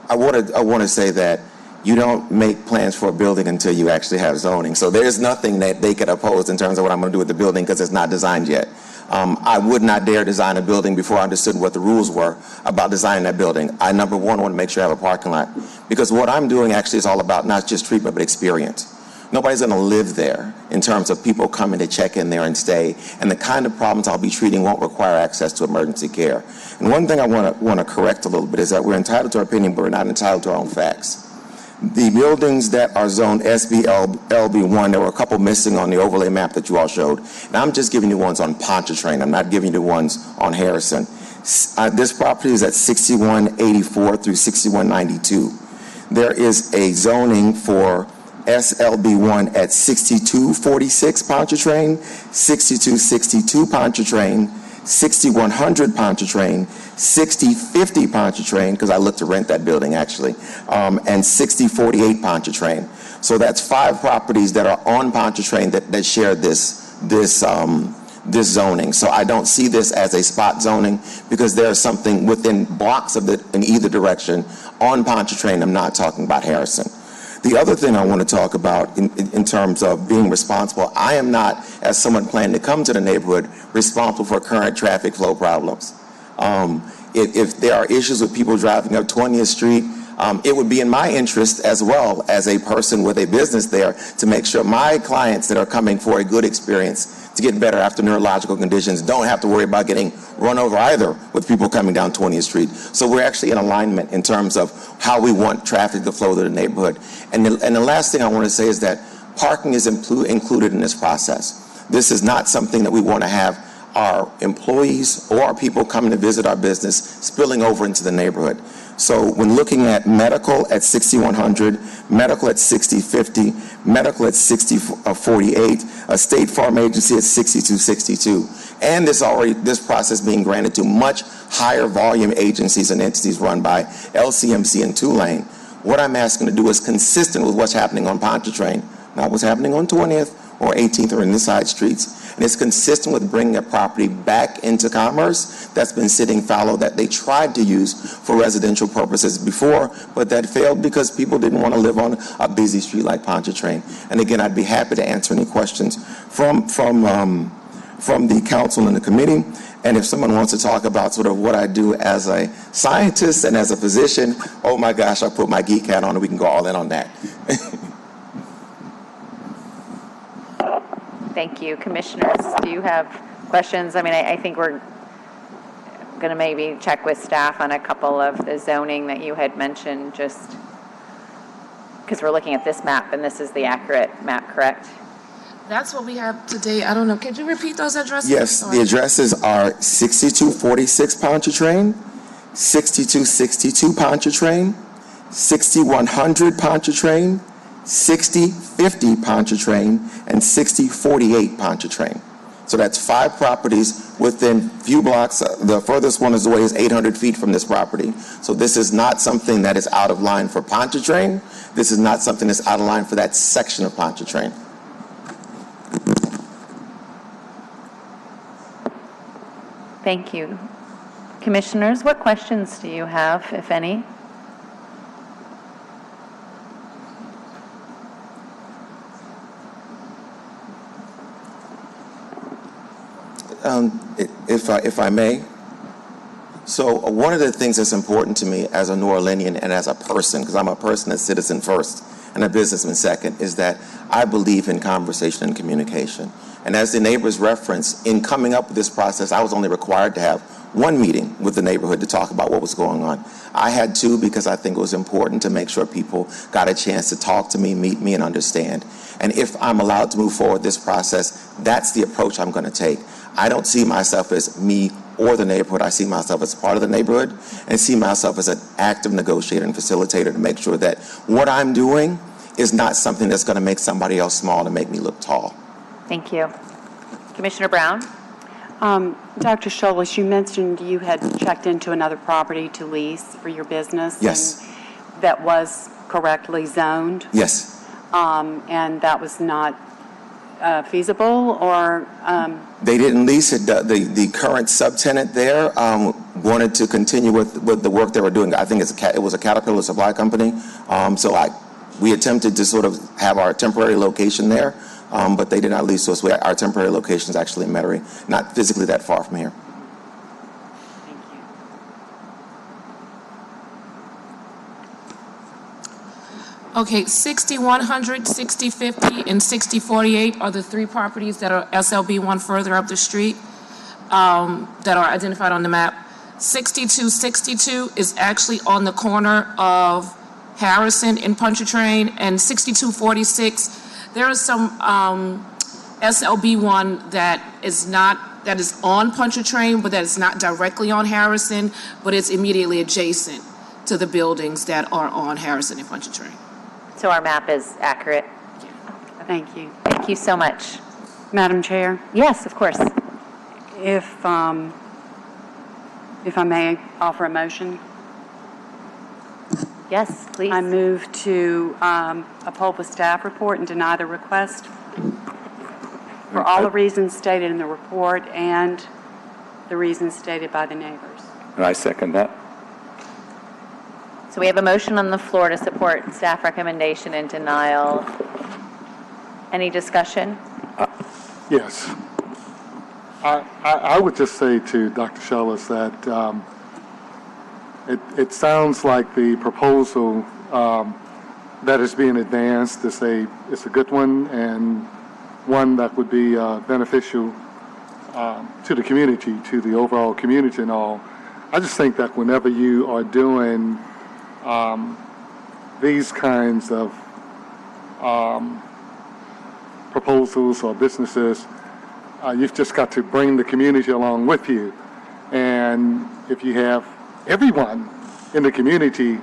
I want to say that you don't make plans for a building until you actually have zoning. So there's nothing that they could oppose in terms of what I'm going to do with the building because it's not designed yet. I would not dare design a building before I understood what the rules were about designing that building. I, number one, want to make sure I have a parking lot because what I'm doing actually is all about not just treatment but experience. Nobody's going to live there in terms of people coming to check in there and stay, and the kind of problems I'll be treating won't require access to emergency care. And one thing I want to correct a little bit is that we're entitled to our opinion, but we're not entitled to our own facts. The buildings that are zoned SBLB1, there were a couple missing on the overlay map that you all showed. And I'm just giving you ones on Pontchartrain. I'm not giving you ones on Harrison. This property is at 6184 through 6192. There is a zoning for SLB1 at 6246 Pontchartrain, 6262 Pontchartrain, 6100 Pontchartrain, 6050 Pontchartrain, because I looked to rent that building actually, and 6048 Pontchartrain. So that's 5 properties that are on Pontchartrain that share this zoning. So I don't see this as a spot zoning because there's something within blocks of it in either direction on Pontchartrain. I'm not talking about Harrison. The other thing I want to talk about in terms of being responsible, I am not, as someone planning to come to the neighborhood, responsible for current traffic flow problems. If there are issues with people driving up 20th Street, it would be in my interest as well as a person with a business there to make sure my clients that are coming for a good experience to get better after neurological conditions don't have to worry about getting run over either with people coming down 20th Street. So we're actually in alignment in terms of how we want traffic to flow to the neighborhood. And the last thing I want to say is that parking is included in this process. This is not something that we want to have our employees or our people coming to visit our business spilling over into the neighborhood. So when looking at medical at 6100, medical at 6050, medical at 6048, a State Farm agency at 6262, and this process being granted to much higher volume agencies and entities run by LCMC and Tulane, what I'm asking to do is consistent with what's happening on Pontchartrain, not what's happening on 20th or 18th or in the side streets. And it's consistent with bringing a property back into commerce that's been sitting fallow, that they tried to use for residential purposes before, but that failed because people didn't want to live on a busy street like Pontchartrain. And again, I'd be happy to answer any questions from the council and the committee. And if someone wants to talk about sort of what I do as a scientist and as a physician, oh my gosh, I'll put my geek hat on and we can go all in on that. Thank you. Commissioners, do you have questions? I mean, I think we're going to maybe check with staff on a couple of the zoning that you had mentioned, just because we're looking at this map and this is the accurate map, correct? That's what we have today. I don't know. Could you repeat those addresses? Yes, the addresses are 6246 Pontchartrain, 6262 Pontchartrain, 6100 Pontchartrain, 6050 Pontchartrain, and 6048 Pontchartrain. So that's 5 properties within few blocks. The furthest one away is 800 feet from this property. So this is not something that is out of line for Pontchartrain. This is not something that's out of line for that section of Pontchartrain. Thank you. Commissioners, what questions do you have, if any? If I may. So one of the things that's important to me as a New Orleanian and as a person, because I'm a person that's citizen first and a businessman second, is that I believe in conversation and communication. And as the neighbors referenced, in coming up with this process, I was only required to have one meeting with the neighborhood to talk about what was going on. I had 2 because I think it was important to make sure people got a chance to talk to me, meet me, and understand. And if I'm allowed to move forward this process, that's the approach I'm going to take. I don't see myself as me or the neighborhood. I see myself as part of the neighborhood and see myself as an active negotiator and facilitator to make sure that what I'm doing is not something that's going to make somebody else small to make me look tall. Thank you. Commissioner Brown? Dr. Scholes, you mentioned you had checked into another property to lease for your business. Yes. And that was correctly zoned. Yes. And that was not feasible, or? They didn't lease it. The current subtenant there wanted to continue with the work they were doing. I think it was a Caterpillar supply company. We attempted to sort of have our temporary location there, but they did not lease to us. Our temporary location is actually in Metairie, not physically that far from here. Okay, 6100, 6050, and 6048 are the 3 properties that are SLB1 further up the street that are identified on the map. 6262 is actually on the corner of Harrison and Pontchartrain, and 6246, there is some SLB1 that is on Pontchartrain, but that is not directly on Harrison, but it's immediately adjacent to the buildings that are on Harrison and Pontchartrain. So our map is accurate. Thank you. Thank you so much. Madam Chair? Yes, of course. If I may offer a motion? Yes, please. I move to uphold the staff report and deny the request for all the reasons stated in the report and the reasons stated by the neighbors. And I second that. So we have a motion on the floor to support staff recommendation and denial. Any discussion? Yes. I would just say to Dr. Shellis that it sounds like the proposal that is being advanced is a good one, and one that would be beneficial to the community, to the overall community and all. I just think that whenever you are doing these kinds of proposals or businesses, you've just got to bring the community along with you. And if you have everyone in the community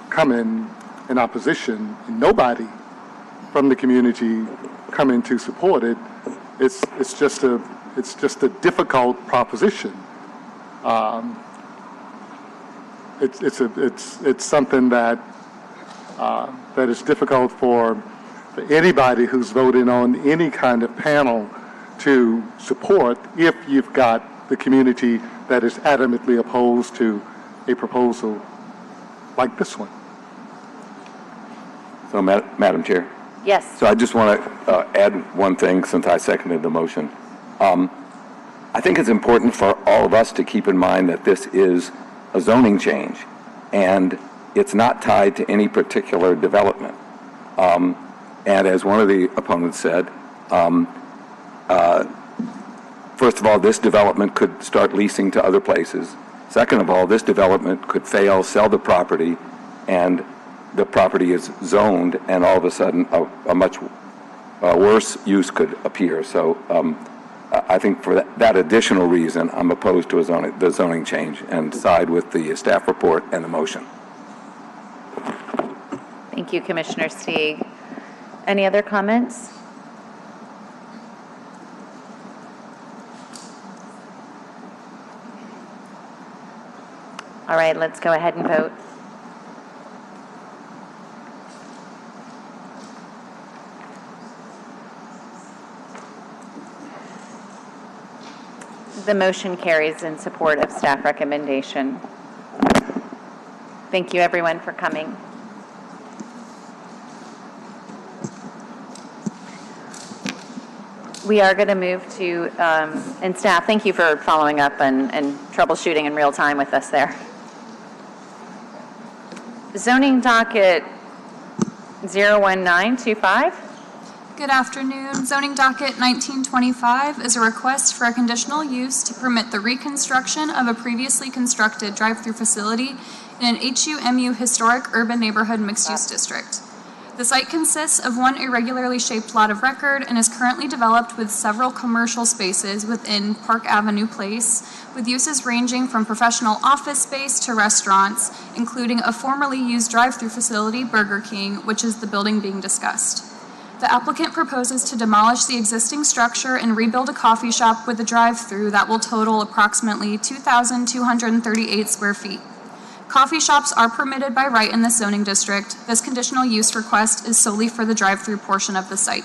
coming in opposition and nobody from the community coming to support it, it's just a difficult proposition. It's something that is difficult for anybody who's voting on any kind of panel to support if you've got the community that is adamantly opposed to a proposal like this one. So, Madam Chair? Yes. So I just want to add one thing since I seconded the motion. I think it's important for all of us to keep in mind that this is a zoning change, and it's not tied to any particular development. And as one of the opponents said, first of all, this development could start leasing to other places. Second of all, this development could fail, sell the property, and the property is zoned, and all of a sudden a much worse use could appear. So I think for that additional reason, I'm opposed to the zoning change and side with the staff report and the motion. Thank you, Commissioner Stieg. Any other comments? All right, let's go ahead and vote. The motion carries in support of staff recommendation. Thank you, everyone, for coming. We are going to move to, and staff, thank you for following up and troubleshooting in real time with us there. Zoning docket 01925. Good afternoon. Zoning docket 1925 is a request for a conditional use to permit the reconstruction of a previously constructed drive-through facility in an HUMU historic urban neighborhood mixed-use district. The site consists of one irregularly shaped lot of record and is currently developed with several commercial spaces within Park Avenue Place, with uses ranging from professional office space to restaurants, including a formerly used drive-through facility, Burger King, which is the building being discussed. The applicant proposes to demolish the existing structure and rebuild a coffee shop with a drive-through that will total approximately 2,238 square feet. Coffee shops are permitted by right in the zoning district. This conditional use request is solely for the drive-through portion of the site.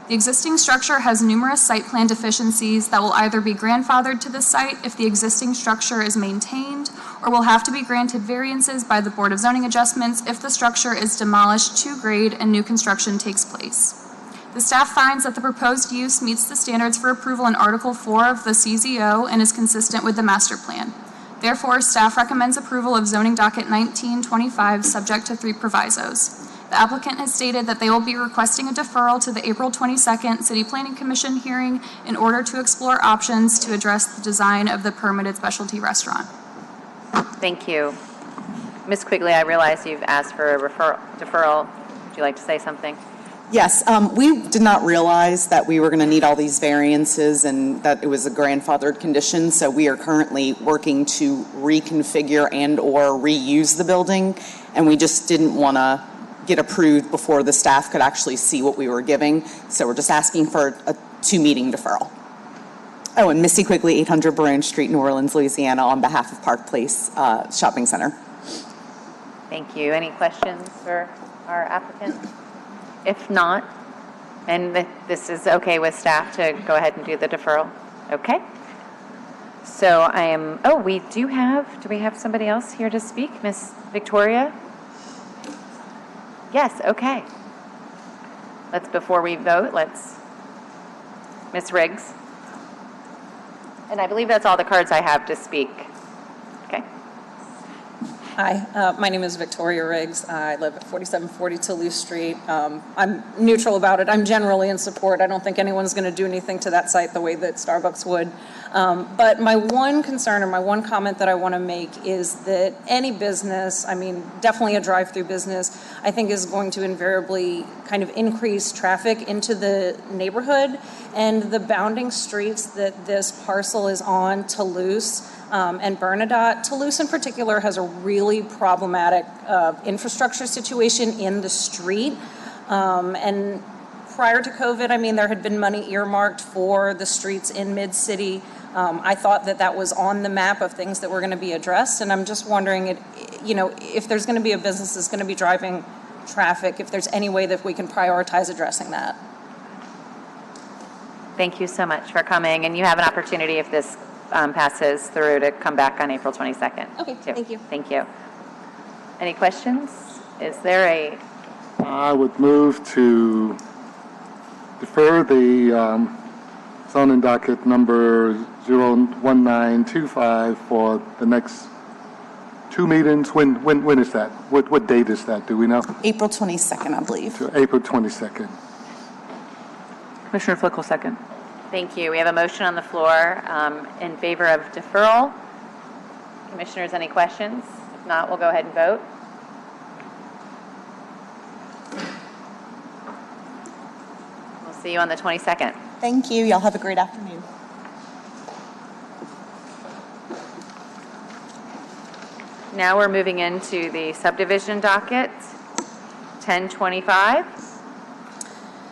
The existing structure has numerous site plan deficiencies that will either be grandfathered to the site if the existing structure is maintained, or will have to be granted variances by the Board of Zoning Adjustments if the structure is demolished to grade and new construction takes place. The staff finds that the proposed use meets the standards for approval in Article 4 of the CZO and is consistent with the master plan. Therefore, staff recommends approval of zoning docket 1925 subject to 3 provisos. The applicant has stated that they will be requesting a deferral to the April 22nd City Planning Commission hearing in order to explore options to address the design of the permitted specialty restaurant. Thank you. Ms. Quigley, I realize you've asked for a deferral. Would you like to say something? Yes, we did not realize that we were going to need all these variances and that it was a grandfathered condition, so we are currently working to reconfigure and or reuse the building, and we just didn't want to get approved before the staff could actually see what we were giving, so we're just asking for a 2-meeting deferral. Oh, and Missy Quigley, 800 Barone Street, New Orleans, Louisiana, on behalf of Park Place Shopping Center. Thank you. Any questions for our applicant? If not, and this is okay with staff to go ahead and do the deferral? Okay. So we do we have somebody else here to speak? Miss Victoria? Yes, okay. Before we vote, Miss Riggs. And I believe that's all the cards I have to speak. Okay. Hi, my name is Victoria Riggs. I live at 4740 Toulouse Street. I'm neutral about it. I'm generally in support. I don't think anyone's going to do anything to that site the way that Starbucks would. But my one concern or my one comment that I want to make is that any business, definitely a drive-through business, I think is going to invariably kind of increase traffic into the neighborhood. And the bounding streets that this parcel is on, Toulouse, and Bernadotte. Toulouse in particular has a really problematic infrastructure situation in the street. And prior to COVID, there had been money earmarked for the streets in Mid-City. I thought that was on the map of things that were going to be addressed. And I'm just wondering, if there's going to be a business that's going to be driving traffic, if there's any way that we can prioritize addressing that. Thank you so much for coming. And you have an opportunity, if this passes through, to come back on April 22nd. Okay, thank you. Thank you. Any questions? Is there I would move to defer the zoning docket number 01925 for the next two meetings. When is that? What date is that? Do we know? April 22nd, I believe. To April 22nd. Commissioner Flickel, second. Thank you. We have a motion on the floor in favor of deferral. Commissioners, any questions? If not, we'll go ahead and vote. We'll see you on the 22nd. Thank you. Y'all have a great afternoon. Now we're moving into the subdivision docket, 1025.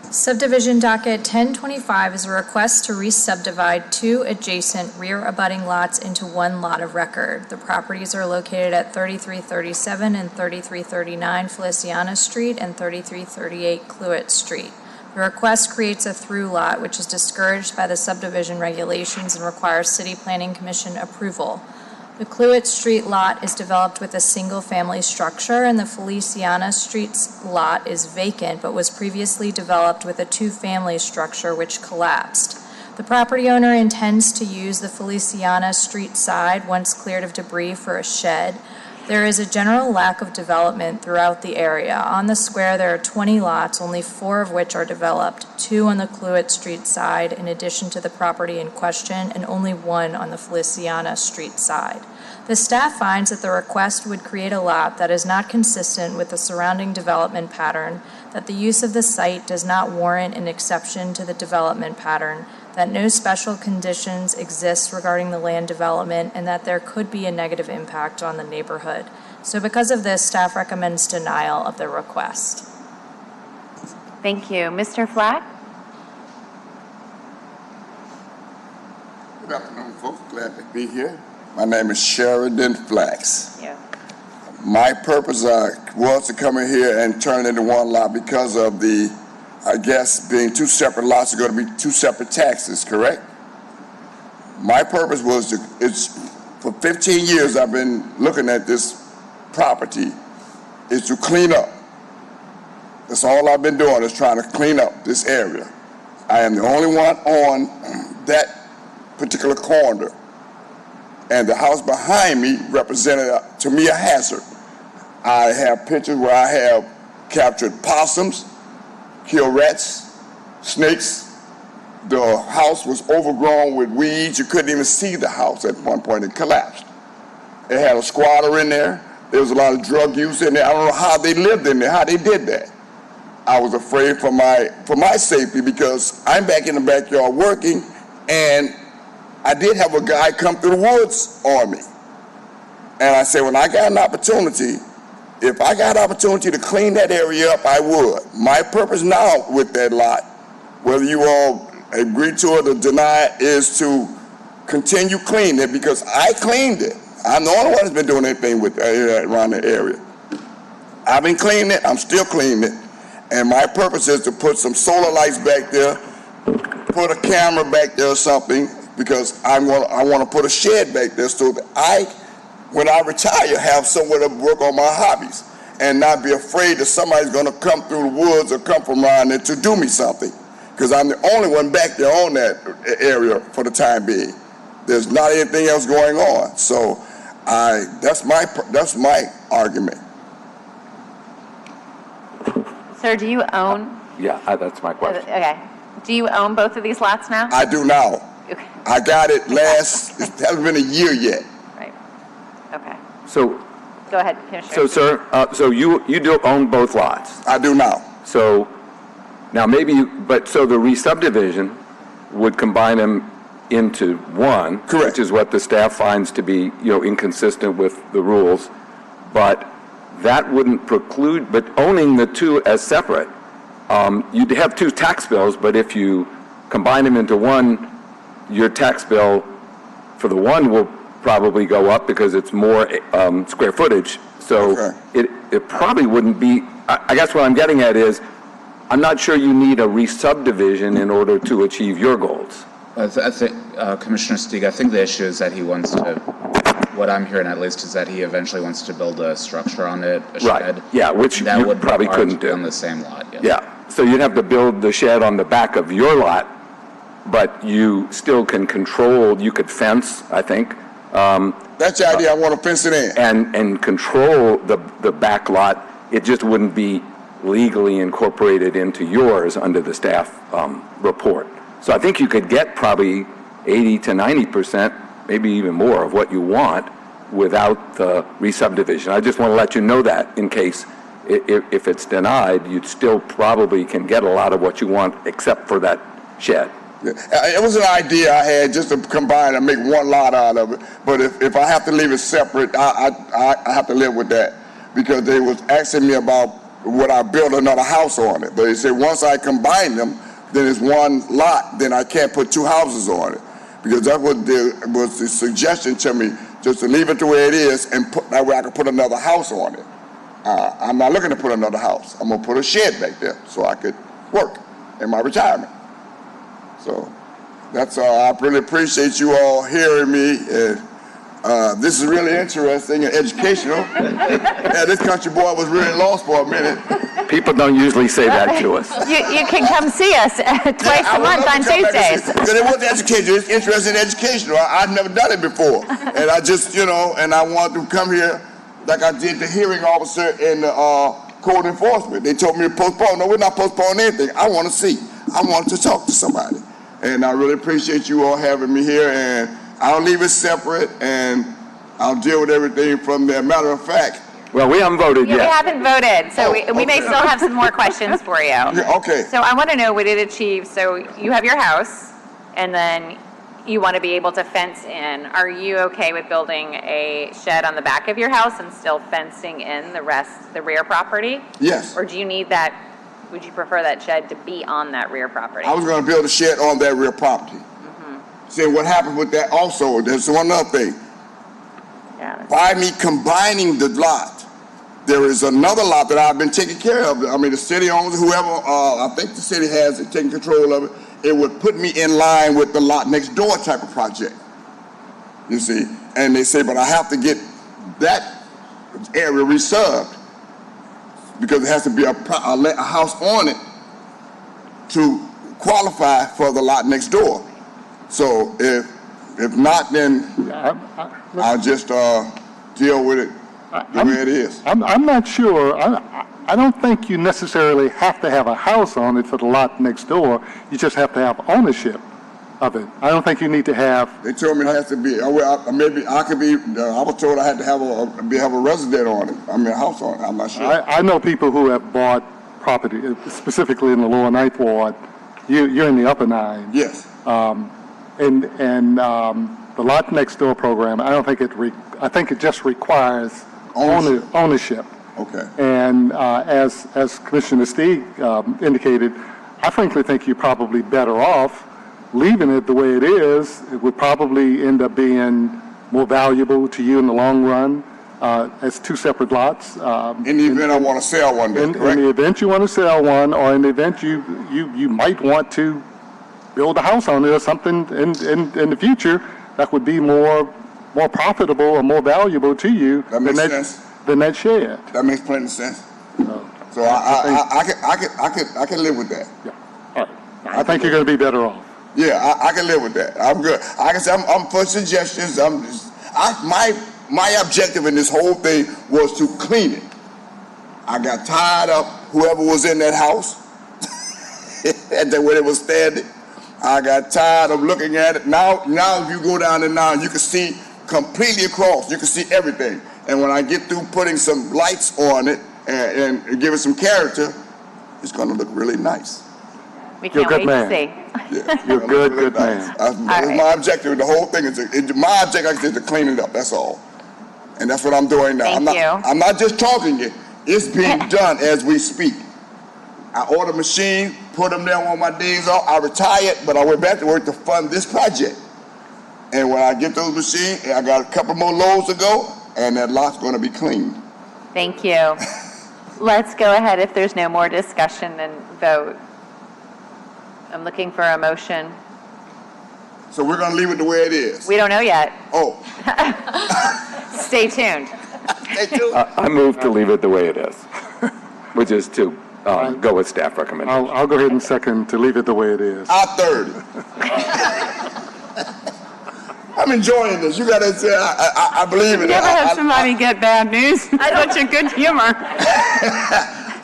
Subdivision docket 1025 is a request to re-subdivide two adjacent rear abutting lots into one lot of record. The properties are located at 3337 and 3339 Feliciana Street and 3338 Cluett Street. The request creates a through lot, which is discouraged by the subdivision regulations and requires City Planning Commission approval. The Cluett Street lot is developed with a single-family structure, and the Feliciana Street's lot is vacant but was previously developed with a two-family structure which collapsed. The property owner intends to use the Feliciana Street side, once cleared of debris, for a shed. There is a general lack of development throughout the area. On the square, there are 20 lots, only 4 of which are developed, 2 on the Cluett Street side in addition to the property in question, and only 1 on the Feliciana Street side. The staff finds that the request would create a lot that is not consistent with the surrounding development pattern, that the use of the site does not warrant an exception to the development pattern, that no special conditions exist regarding the land development, and that there could be a negative impact on the neighborhood. So because of this, staff recommends denial of the request. Thank you. Mr. Flack? Good afternoon, folks. Glad to be here. My name is Sheridan Flax. Yeah. My purpose was to come in here and turn it into one lot because of the, I guess, being two separate lots are going to be two separate taxes, correct? My purpose was for 15 years I've been looking at this property, is to clean up. That's all I've been doing, is trying to clean up this area. I am the only one on that particular corner. And the house behind me represented, to me, a hazard. I have pictures where I have captured possums, killed rats, snakes. The house was overgrown with weeds. You couldn't even see the house at one point. It collapsed. It had a squatter in there. There was a lot of drug use in there. I don't know how they lived in there, how they did that. I was afraid for my safety because I'm back in the backyard working, and I did have a guy come through the woods on me. And I said, when I got an opportunity, if I got an opportunity to clean that area up, I would. My purpose now with that lot, whether you all agree to it or deny it, is to continue cleaning it because I cleaned it. I'm the only one that's been doing anything with around the area. I've been cleaning it, I'm still cleaning it. And my purpose is to put some solar lights back there, put a camera back there or something, because I want to put a shed back there so that when I retire, have somewhere to work on my hobbies and not be afraid that somebody's going to come through the woods or come from around there to do me something, because I'm the only one back there on that area for the time being. There's not anything else going on. So that's my argument. Sir, do you own? Yeah, that's my question. Okay. Do you own both of these lots now? I do now. Okay. I got it it hasn't been a year yet. Right. Okay. So, Go ahead, Commissioner. sir, so you do own both lots? I do now. So, now maybe so the re-subdivision would combine them into one. Correct. Which is what the staff finds to be, inconsistent with the rules. But that wouldn't preclude, but owning the two as separate, you'd have two tax bills, but if you combine them into one, your tax bill for the one will probably go up because it's more square footage. So it probably wouldn't be, I guess what I'm getting at is, I'm not sure you need a re-subdivision in order to achieve your goals. I think, Commissioner Stieg, I think the issue is that he wants to, what I'm hearing at least, is that he eventually wants to build a structure on it, a shed. Right, yeah, which that you would probably require it couldn't to be do. on the same lot, yes. Yeah, so you'd have to build the shed on the back of your lot, but you still can control, you could fence, I think. That's the idea. I want to fence it in. And control the back lot. It just wouldn't be legally incorporated into yours under the staff report. So I think you could get probably 80 to 90%, maybe even more, of what you want without the re-subdivision. I just want to let you know that in case if it's denied, you still probably can get a lot of what you want except for that shed. It was an idea I had just to combine and make one lot out of it. But if I have to leave it separate, I have to live with that, because they was asking me about would I build another house on it. But they said once I combine them, then it's one lot, then I can't put two houses on it. Because that was the suggestion to me, just to leave it the way it is, and that way I can put another house on it. I'm not looking to put another house. I'm going to put a shed back there so I could work in my retirement. So that's I really appreciate you all hearing me. This is really interesting and educational. Yeah, this country boy was really lost for a minute. People don't usually say that to us. You can come see us twice a month on Tuesdays. Because it wasn't educational. It's interesting and educational. I've never done it before. And I just, and I wanted to come here like I did the hearing officer in the code enforcement. They told me to postpone. No, we're not postponing anything. I want to see. I want to talk to somebody. And I really appreciate you all having me here. And I'll leave it separate, and I'll deal with everything from there. Matter of fact. Well, we haven't voted yet. We haven't voted, so we may still have some more questions for you. Yeah, okay. So I want to know what it achieves. So you have your house, and then you want to be able to fence in. Are you okay with building a shed on the back of your house and still fencing in the rear property? Yes. Or do you need that, would you prefer that shed to be on that rear property? I was going to build a shed on that rear property. See, what happened with that also, there's one other thing. Yeah. By me combining the lot, there is another lot that I've been taking care of. I mean, the city owns, whoever, I think the city has it, taking control of it. It would put me in line with the lot next door type of project. You see? And they say, but I have to get that area reserved because it has to be a house on it to qualify for the lot next door. So if not, then I'll just deal with it the way it is. I'm not sure. I don't think you necessarily have to have a house on it for the lot next door. You just have to have ownership of it. I don't think you need to have. They told me it has to be. Maybe I could be. I was told I had to have a resident on it. I mean, a house on it. I'm not sure. I know people who have bought property, specifically in the lower Ninth Ward. You're in the upper Nine. Yes. And the lot next door program, I don't think I think it just requires ownership. Okay. And as Commissioner Stieg indicated, I frankly think you're probably better off leaving it the way it is. It would probably end up being more valuable to you in the long run as two separate lots. In the event I want to sell one day, correct? In the event you want to sell one, or in the event you might want to build a house on it or something in the future that would be more profitable or more valuable to you That makes sense. than that shed. That makes plenty of sense. So I can live with that. I think you're going to be better off. Yeah, I can live with that. I'm good. Like I said, I'm for suggestions. My objective in this whole thing was to clean it. I got tired of whoever was in that house and then when it was standing. I got tired of looking at it. Now if you go down there now, you can see completely across. You can see everything. And when I get through putting some lights on it and give it some character, it's going to look really nice. We can't wait to see. You're a good man. That's my objective. The whole thing is my objective is to clean it up. That's all. And that's what I'm doing now. I'm not just talking it. It's being done as we speak. I order machines, put them there on my days off. I retired, but I went back to work to fund this project. And when I get those machines, I got a couple more loads to go, and that lot's going to be cleaned. Thank you. Let's go ahead, if there's no more discussion, and vote. I'm looking for a motion. So we're going to leave it the way it is. We don't know yet. Oh. Stay tuned. I move to leave it the way it is, which is to go with staff recommendation. I'll go ahead and second to leave it the way it is. I third. I'm enjoying this. You got to say, I believe in it. Never have somebody get bad news. Such a good humor.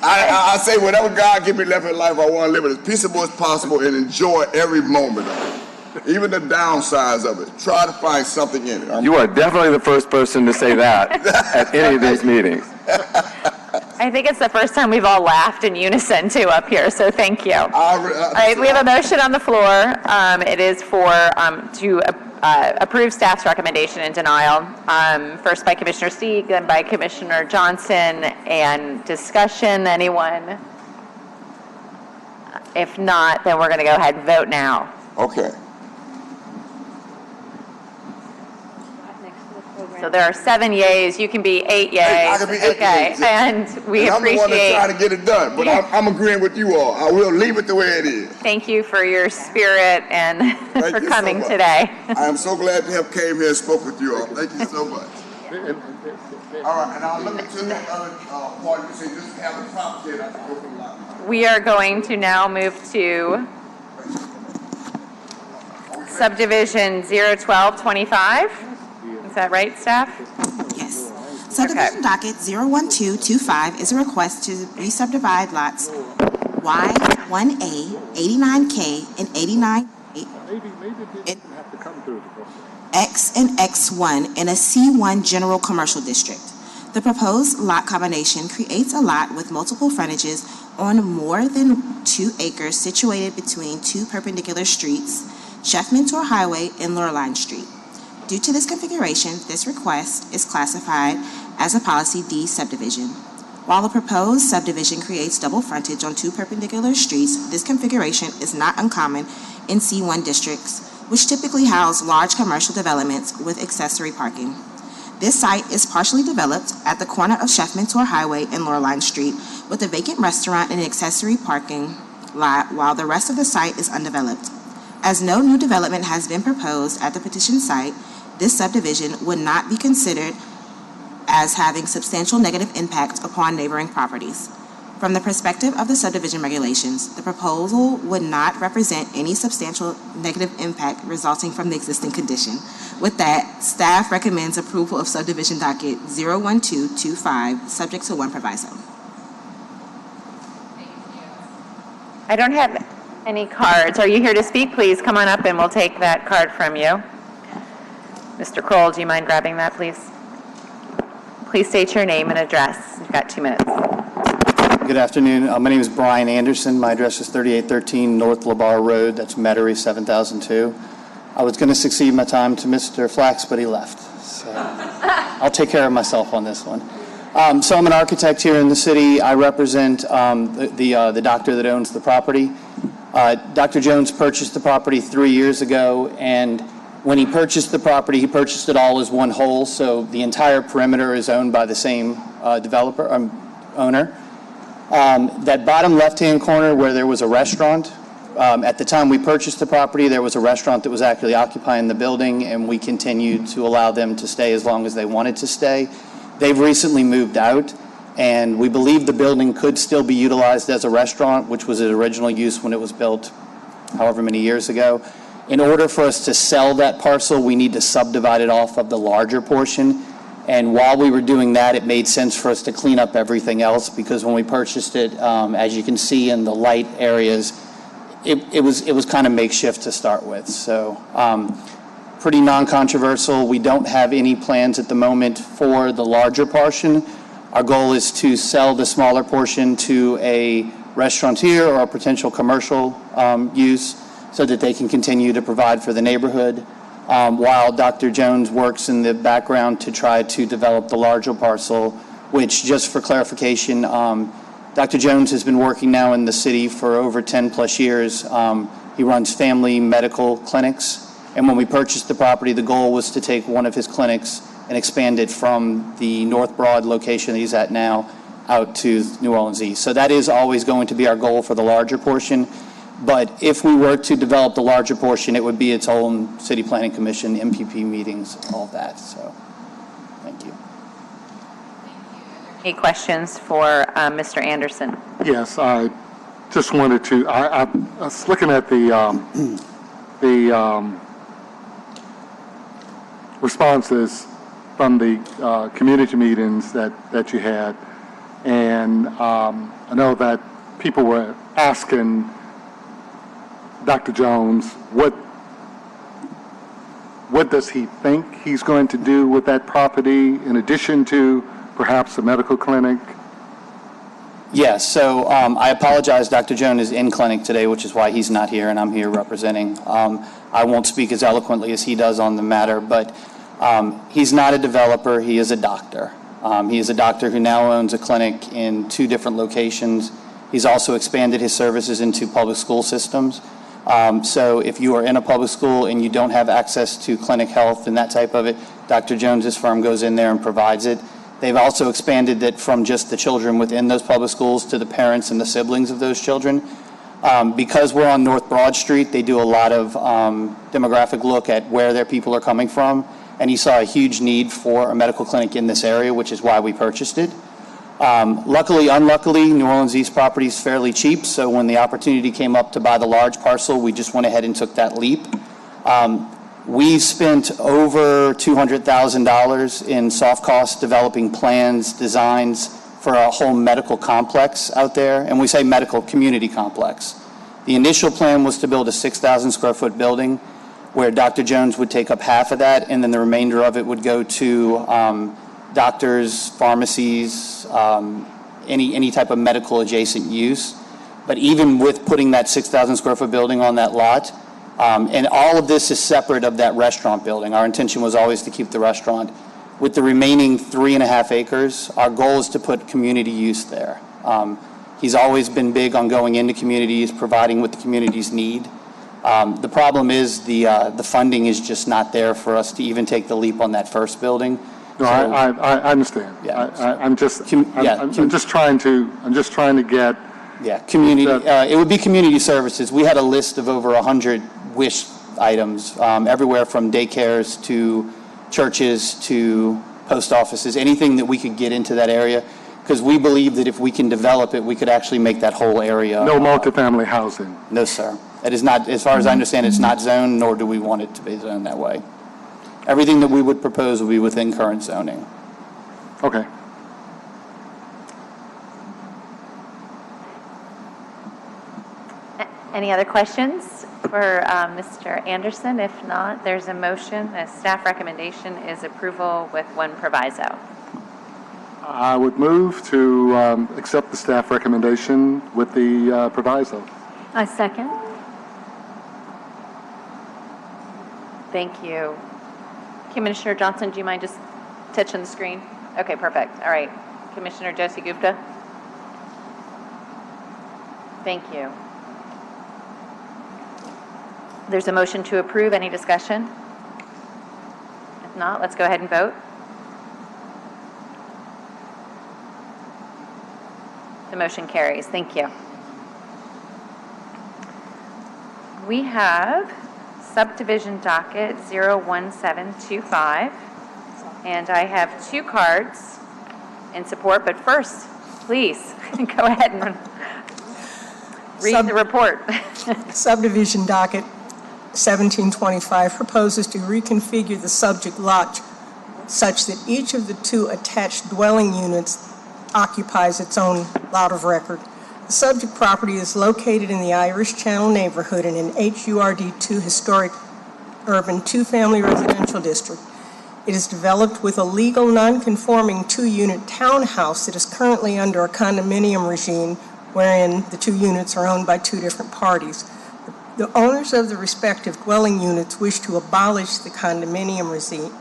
I say whatever God give me left in life, I want to live it as peaceable as possible and enjoy every moment of it. Even the downsides of it. Try to find something in it. You are definitely the first person to say that at any of these meetings. I think it's the first time we've all laughed in unison, too, up here, so thank you. All right, we have a motion on the floor. It is to approve staff's recommendation and denial. First by Commissioner Sieg, then by Commissioner Johnson, and discussion. Anyone? If not, then we're going to go ahead and vote now. Okay. So there are 7 yays. You can be 8 yays. I can be 8 okay. yays. And we I'm the one that's appreciate. trying to get it done, but I'm agreeing with you all. I will leave it the way it is. Thank you for your spirit and for you coming so much. today. I am so glad to have came here and spoke with you all. Thank you so much. All right, and I'll look into that other part. You say just have a prop kit. I can go from lot. We are going to now move to subdivision 01225. Is that right, staff? Yes. Subdivision docket 01225 is a request to re-subdivide lots Y, 1A, 89K, and 89 X and X1 in a C1 general commercial district. The proposed lot combination creates a lot with multiple frontages on more than 2 acres situated between 2 perpendicular streets, Chef Mentor Highway and Loreline Street. Due to this configuration, this request is classified as a Policy D subdivision. While the proposed subdivision creates double frontage on 2 perpendicular streets, this configuration is not uncommon in C1 districts, which typically house large commercial developments with accessory parking. This site is partially developed at the corner of Chef Mentor Highway and Loreline Street with a vacant restaurant and accessory parking lot, while the rest of the site is undeveloped. As no new development has been proposed at the petition site, this subdivision would not be considered as having substantial negative impact upon neighboring properties. From the perspective of the subdivision regulations, the proposal would not represent any substantial negative impact resulting from the existing condition. With that, staff recommends approval of subdivision docket 01225, subject to one proviso. I don't have any cards. Are you here to speak? Please come on up and we'll take that card from you. Mr. Kroll, do you mind grabbing that, please? Please state your name and address. You've got 2 minutes. Good afternoon. My name is Brian Anderson. My address is 3813 North LeBar Road. That's Metairie 7002. I was going to succeed my time to Mr. Flax, but he left. So I'll take care of myself on this one. So I'm an architect here in the city. I represent the doctor that owns the property. Dr. Jones purchased the property 3 years ago, and when he purchased the property, he purchased it all as one whole, so the entire perimeter is owned by the same owner. That bottom left-hand corner where there was a restaurant, At the time we purchased the property, there was a restaurant that was actually occupying the building, and we continued to allow them to stay as long as they wanted to stay. They've recently moved out, and we believe the building could still be utilized as a restaurant, which was its original use when it was built however many years ago. In order for us to sell that parcel, we need to subdivide it off of the larger portion. And while we were doing that, it made sense for us to clean up everything else, because when we purchased it, as you can see in the light areas, it was kind of makeshift to start with. So pretty non-controversial. We don't have any plans at the moment for the larger portion. Our goal is to sell the smaller portion to a restaurateur or a potential commercial use so that they can continue to provide for the neighborhood, while Dr. Jones works in the background to try to develop the larger parcel, which, just for clarification, Dr. Jones has been working now in the city for over 10 plus years. He runs family medical clinics, and when we purchased the property, the goal was to take one of his clinics and expand it from the North Broad location that he's at now out to New Orleans East. So that is always going to be our goal for the larger portion. But if we were to develop the larger portion, it would be its own City Planning Commission, MPP meetings, all of that. So, thank you. Any questions for Mr. Anderson? Yes, I just wanted to, I was looking at the responses from the community meetings that you had, and I know that people were asking Dr. Jones, what does he think he's going to do with that property in addition to perhaps a medical clinic? Yes, so I apologize. Dr. Jones is in clinic today, which is why he's not here, and I'm here representing. I won't speak as eloquently as he does on the matter, but he's not a developer. He is a doctor. He is a doctor who now owns a clinic in 2 different locations. He's also expanded his services into public school systems. So if you are in a public school and you don't have access to clinic health and that type of it, Dr. Jones's firm goes in there and provides it. They've also expanded it from just the children within those public schools to the parents and the siblings of those children. Because we're on North Broad Street, they do a lot of demographic look at where their people are coming from, and he saw a huge need for a medical clinic in this area, which is why we purchased it. Luckily, unluckily, New Orleans East property is fairly cheap, so when the opportunity came up to buy the large parcel, we just went ahead and took that leap. We spent over $200,000 in soft costs developing plans, designs for a whole medical complex out there, and we say medical community complex. The initial plan was to build a 6,000 square foot building where Dr. Jones would take up half of that, and then the remainder of it would go to doctors, pharmacies, any type of medical adjacent use. But even with putting that 6,000 square foot building on that lot, and all of this is separate of that restaurant building. Our intention was always to keep the restaurant. With the remaining 3.5 acres, our goal is to put community use there. He's always been big on going into communities, providing what the communities need. The problem is the funding is just not there for us to even take the leap on that first building. No, So- I understand. Yeah. I'm just trying to get. Yeah, community. It would be community services. We had a list of over 100 wish items, everywhere from daycares to churches to post offices, anything that we could get into that area, because we believe that if we can develop it, we could actually make that whole area. No multifamily housing. No, sir. It is not, as far as I understand, it's not zoned, nor do we want it to be zoned that way. Everything that we would propose would be within current zoning. Okay. Any other questions for Mr. Anderson? If not, there's a motion. The staff recommendation is approval with one proviso. I would move to accept the staff recommendation with the proviso. I second. Thank you. Commissioner Johnson, do you mind just touching the screen? Okay, perfect. All right. Commissioner Josie Gupta? Thank you. There's a motion to approve. Any discussion? If not, let's go ahead and vote. The motion carries. Thank you. we have subdivision docket 01725, and I have 2 cards in support, but first, please, go ahead and read the report. Subdivision docket 1725 proposes to reconfigure the subject lot such that each of the 2 attached dwelling units occupies its own lot of record. The subject property is located in the Irish Channel neighborhood in an HURD2 historic urban 2-family residential district. It is developed with a legal non-conforming 2-unit townhouse that is currently under a condominium regime wherein the 2 units are owned by 2 different parties. The owners of the respective dwelling units wish to abolish the condominium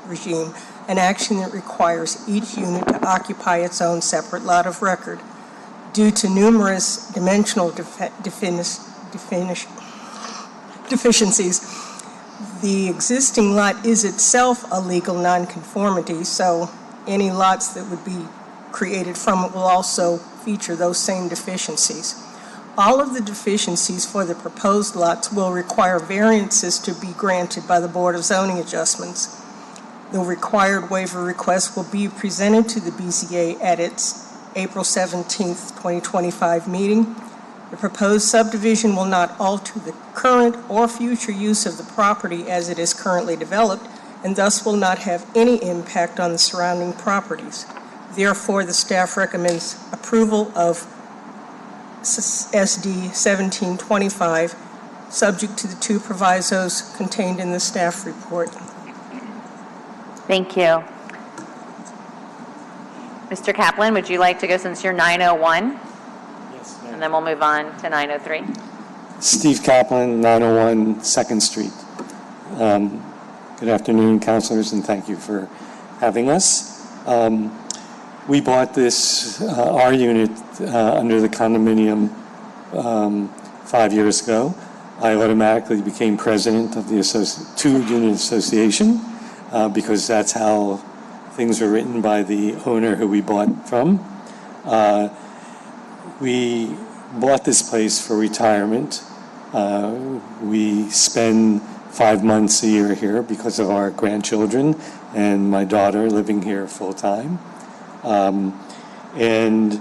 regime, an action that requires each unit to occupy its own separate lot of record. Due to numerous dimensional deficiencies, the existing lot is itself a legal nonconformity, so any lots that would be created from it will also feature those same deficiencies. All of the deficiencies for the proposed lots will require variances to be granted by the Board of Zoning Adjustments. The required waiver request will be presented to the BZA at its April 17th, 2025 meeting. The proposed subdivision will not alter the current or future use of the property as it is currently developed, and thus will not have any impact on the surrounding properties. Therefore, the staff recommends approval of SD 1725, subject to the 2 provisos contained in the staff report. Thank you. Mr. Kaplan, would you like to go since you're 901? Yes, ma'am. And then we'll move on to 903. Steve Kaplan, 901 2nd Street. Good afternoon, councilors, and thank you for having us. We bought this, our unit, under the condominium 5 years ago. I automatically became president of the 2-unit association because that's how things were written by the owner who we bought from. We bought this place for retirement. We spend 5 months a year here because of our grandchildren and my daughter living here full time. And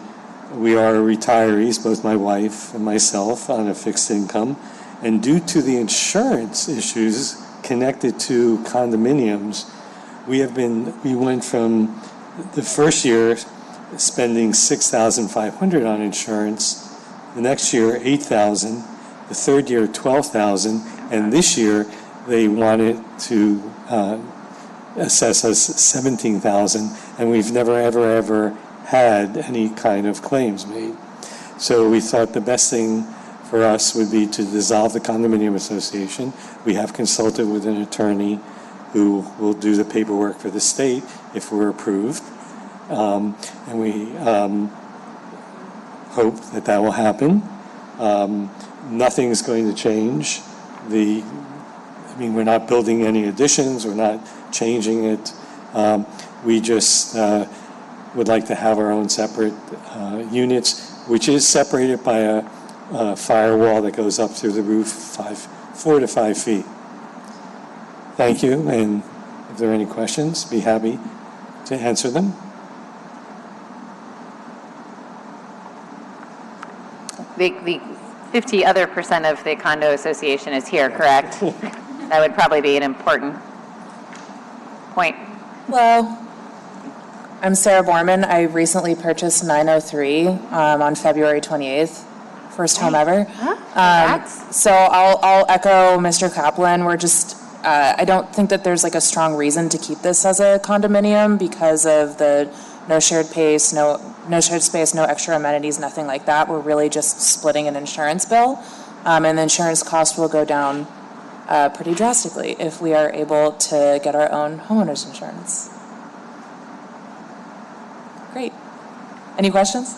we are retirees, both my wife and myself, on a fixed income. And due to the insurance issues connected to condominiums, we went from the first year spending $6,500 on insurance, the next year $8,000, the third year $12,000, and this year they wanted to assess us $17,000, and we've never ever had any kind of claims made. So we thought the best thing for us would be to dissolve the condominium association. We have consulted with an attorney who will do the paperwork for the state if we're approved. And we hope that that will happen. Nothing's going to change. We're not building any additions, we're not changing it. We just would like to have our own separate units, which is separated by a firewall that goes up through the roof 4 to 5 feet. Thank you, and if there are any questions, be happy to answer them. The 50 other % of the condo association is here, correct? That would probably be an important point. Hello. I'm Sarah Borman. I recently purchased 903 on February 28th. First home ever. So I'll echo Mr. Kaplan. We're just, I don't think that there's like a strong reason to keep this as a condominium because of the no shared space, no shared space, no extra amenities, nothing like that. We're really just splitting an insurance bill. And the insurance cost will go down pretty drastically if we are able to get our own homeowners insurance. Great. Any questions?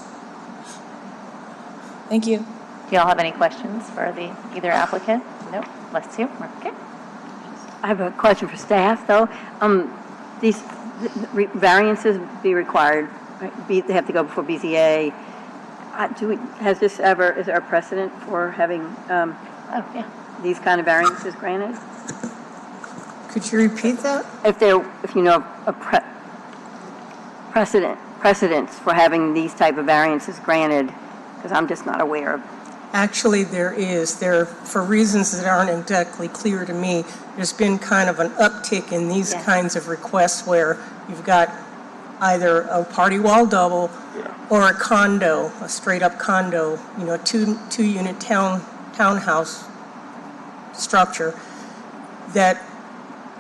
Thank you. Do y'all have any questions for either applicant? Nope. Let's see. Okay. I have a question for staff, though. These variances be required, they have to go before is there a precedent for having these kind of variances granted? Could you repeat that? If you know a precedents for having these type of variances granted, because I'm just not aware of. Actually, there is. For reasons that aren't exactly clear to me, there's been kind of an uptick in these kinds of requests where you've got either a party wall double or a condo, a straight-up condo, a two-unit townhouse structure that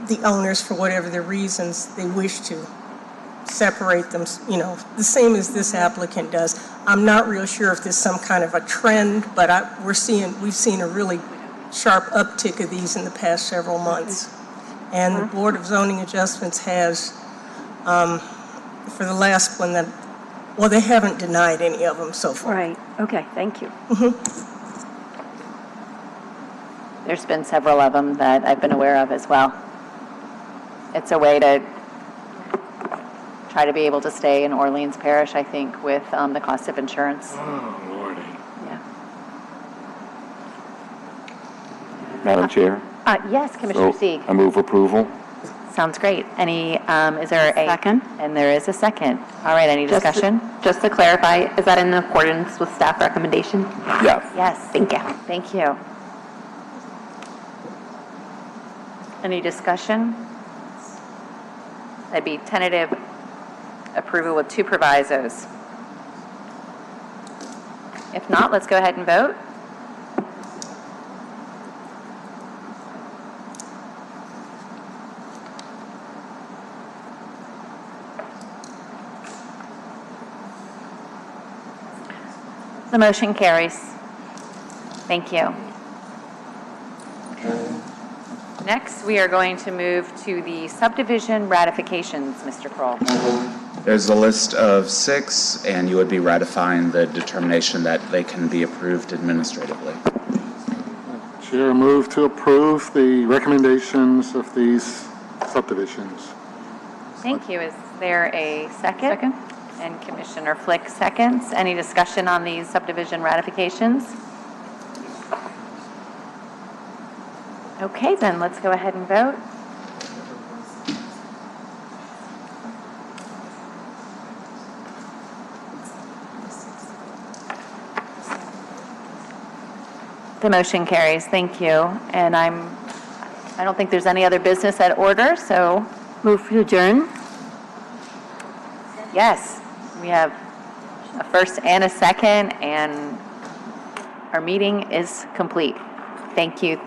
the owners, for whatever the reasons, they wish to separate them, the same as this applicant does. I'm not real sure if there's some kind of a trend, but we've seen a really sharp uptick of these in the past several months. And the Board of Zoning Adjustments has, for the last one, they haven't denied any of them so far. Right. Okay. Thank you. There's been several of them that I've been aware of as well. It's a way to try to be able to stay in Orleans Parish, I think, with the cost of insurance. Oh, Lordy. Yeah. Madam Chair? Yes, Commissioner So, Sieg. I move approval. Sounds great. Is there a second? And there is a second. All right, any discussion? Just to clarify, is that in accordance with staff recommendation? Yes. Yes. Thank you. Thank you. Any discussion? That'd be tentative approval with 2 provisos. If not, let's go ahead and vote. The motion carries. Thank you. Next, we are going to move to the subdivision ratifications, Mr. Kroll. There's a list of 6, and you would be ratifying the determination that they can be approved administratively. Chair, move to approve the recommendations of these subdivisions. Thank you. Is there a second? Second. And Commissioner Flick seconds. Any discussion on these subdivision ratifications? Okay, then let's go ahead and vote. The motion carries. Thank you. And I don't think there's any other business at order, so move to adjourn. Yes, we have a first and a second, and our meeting is complete. Thank you.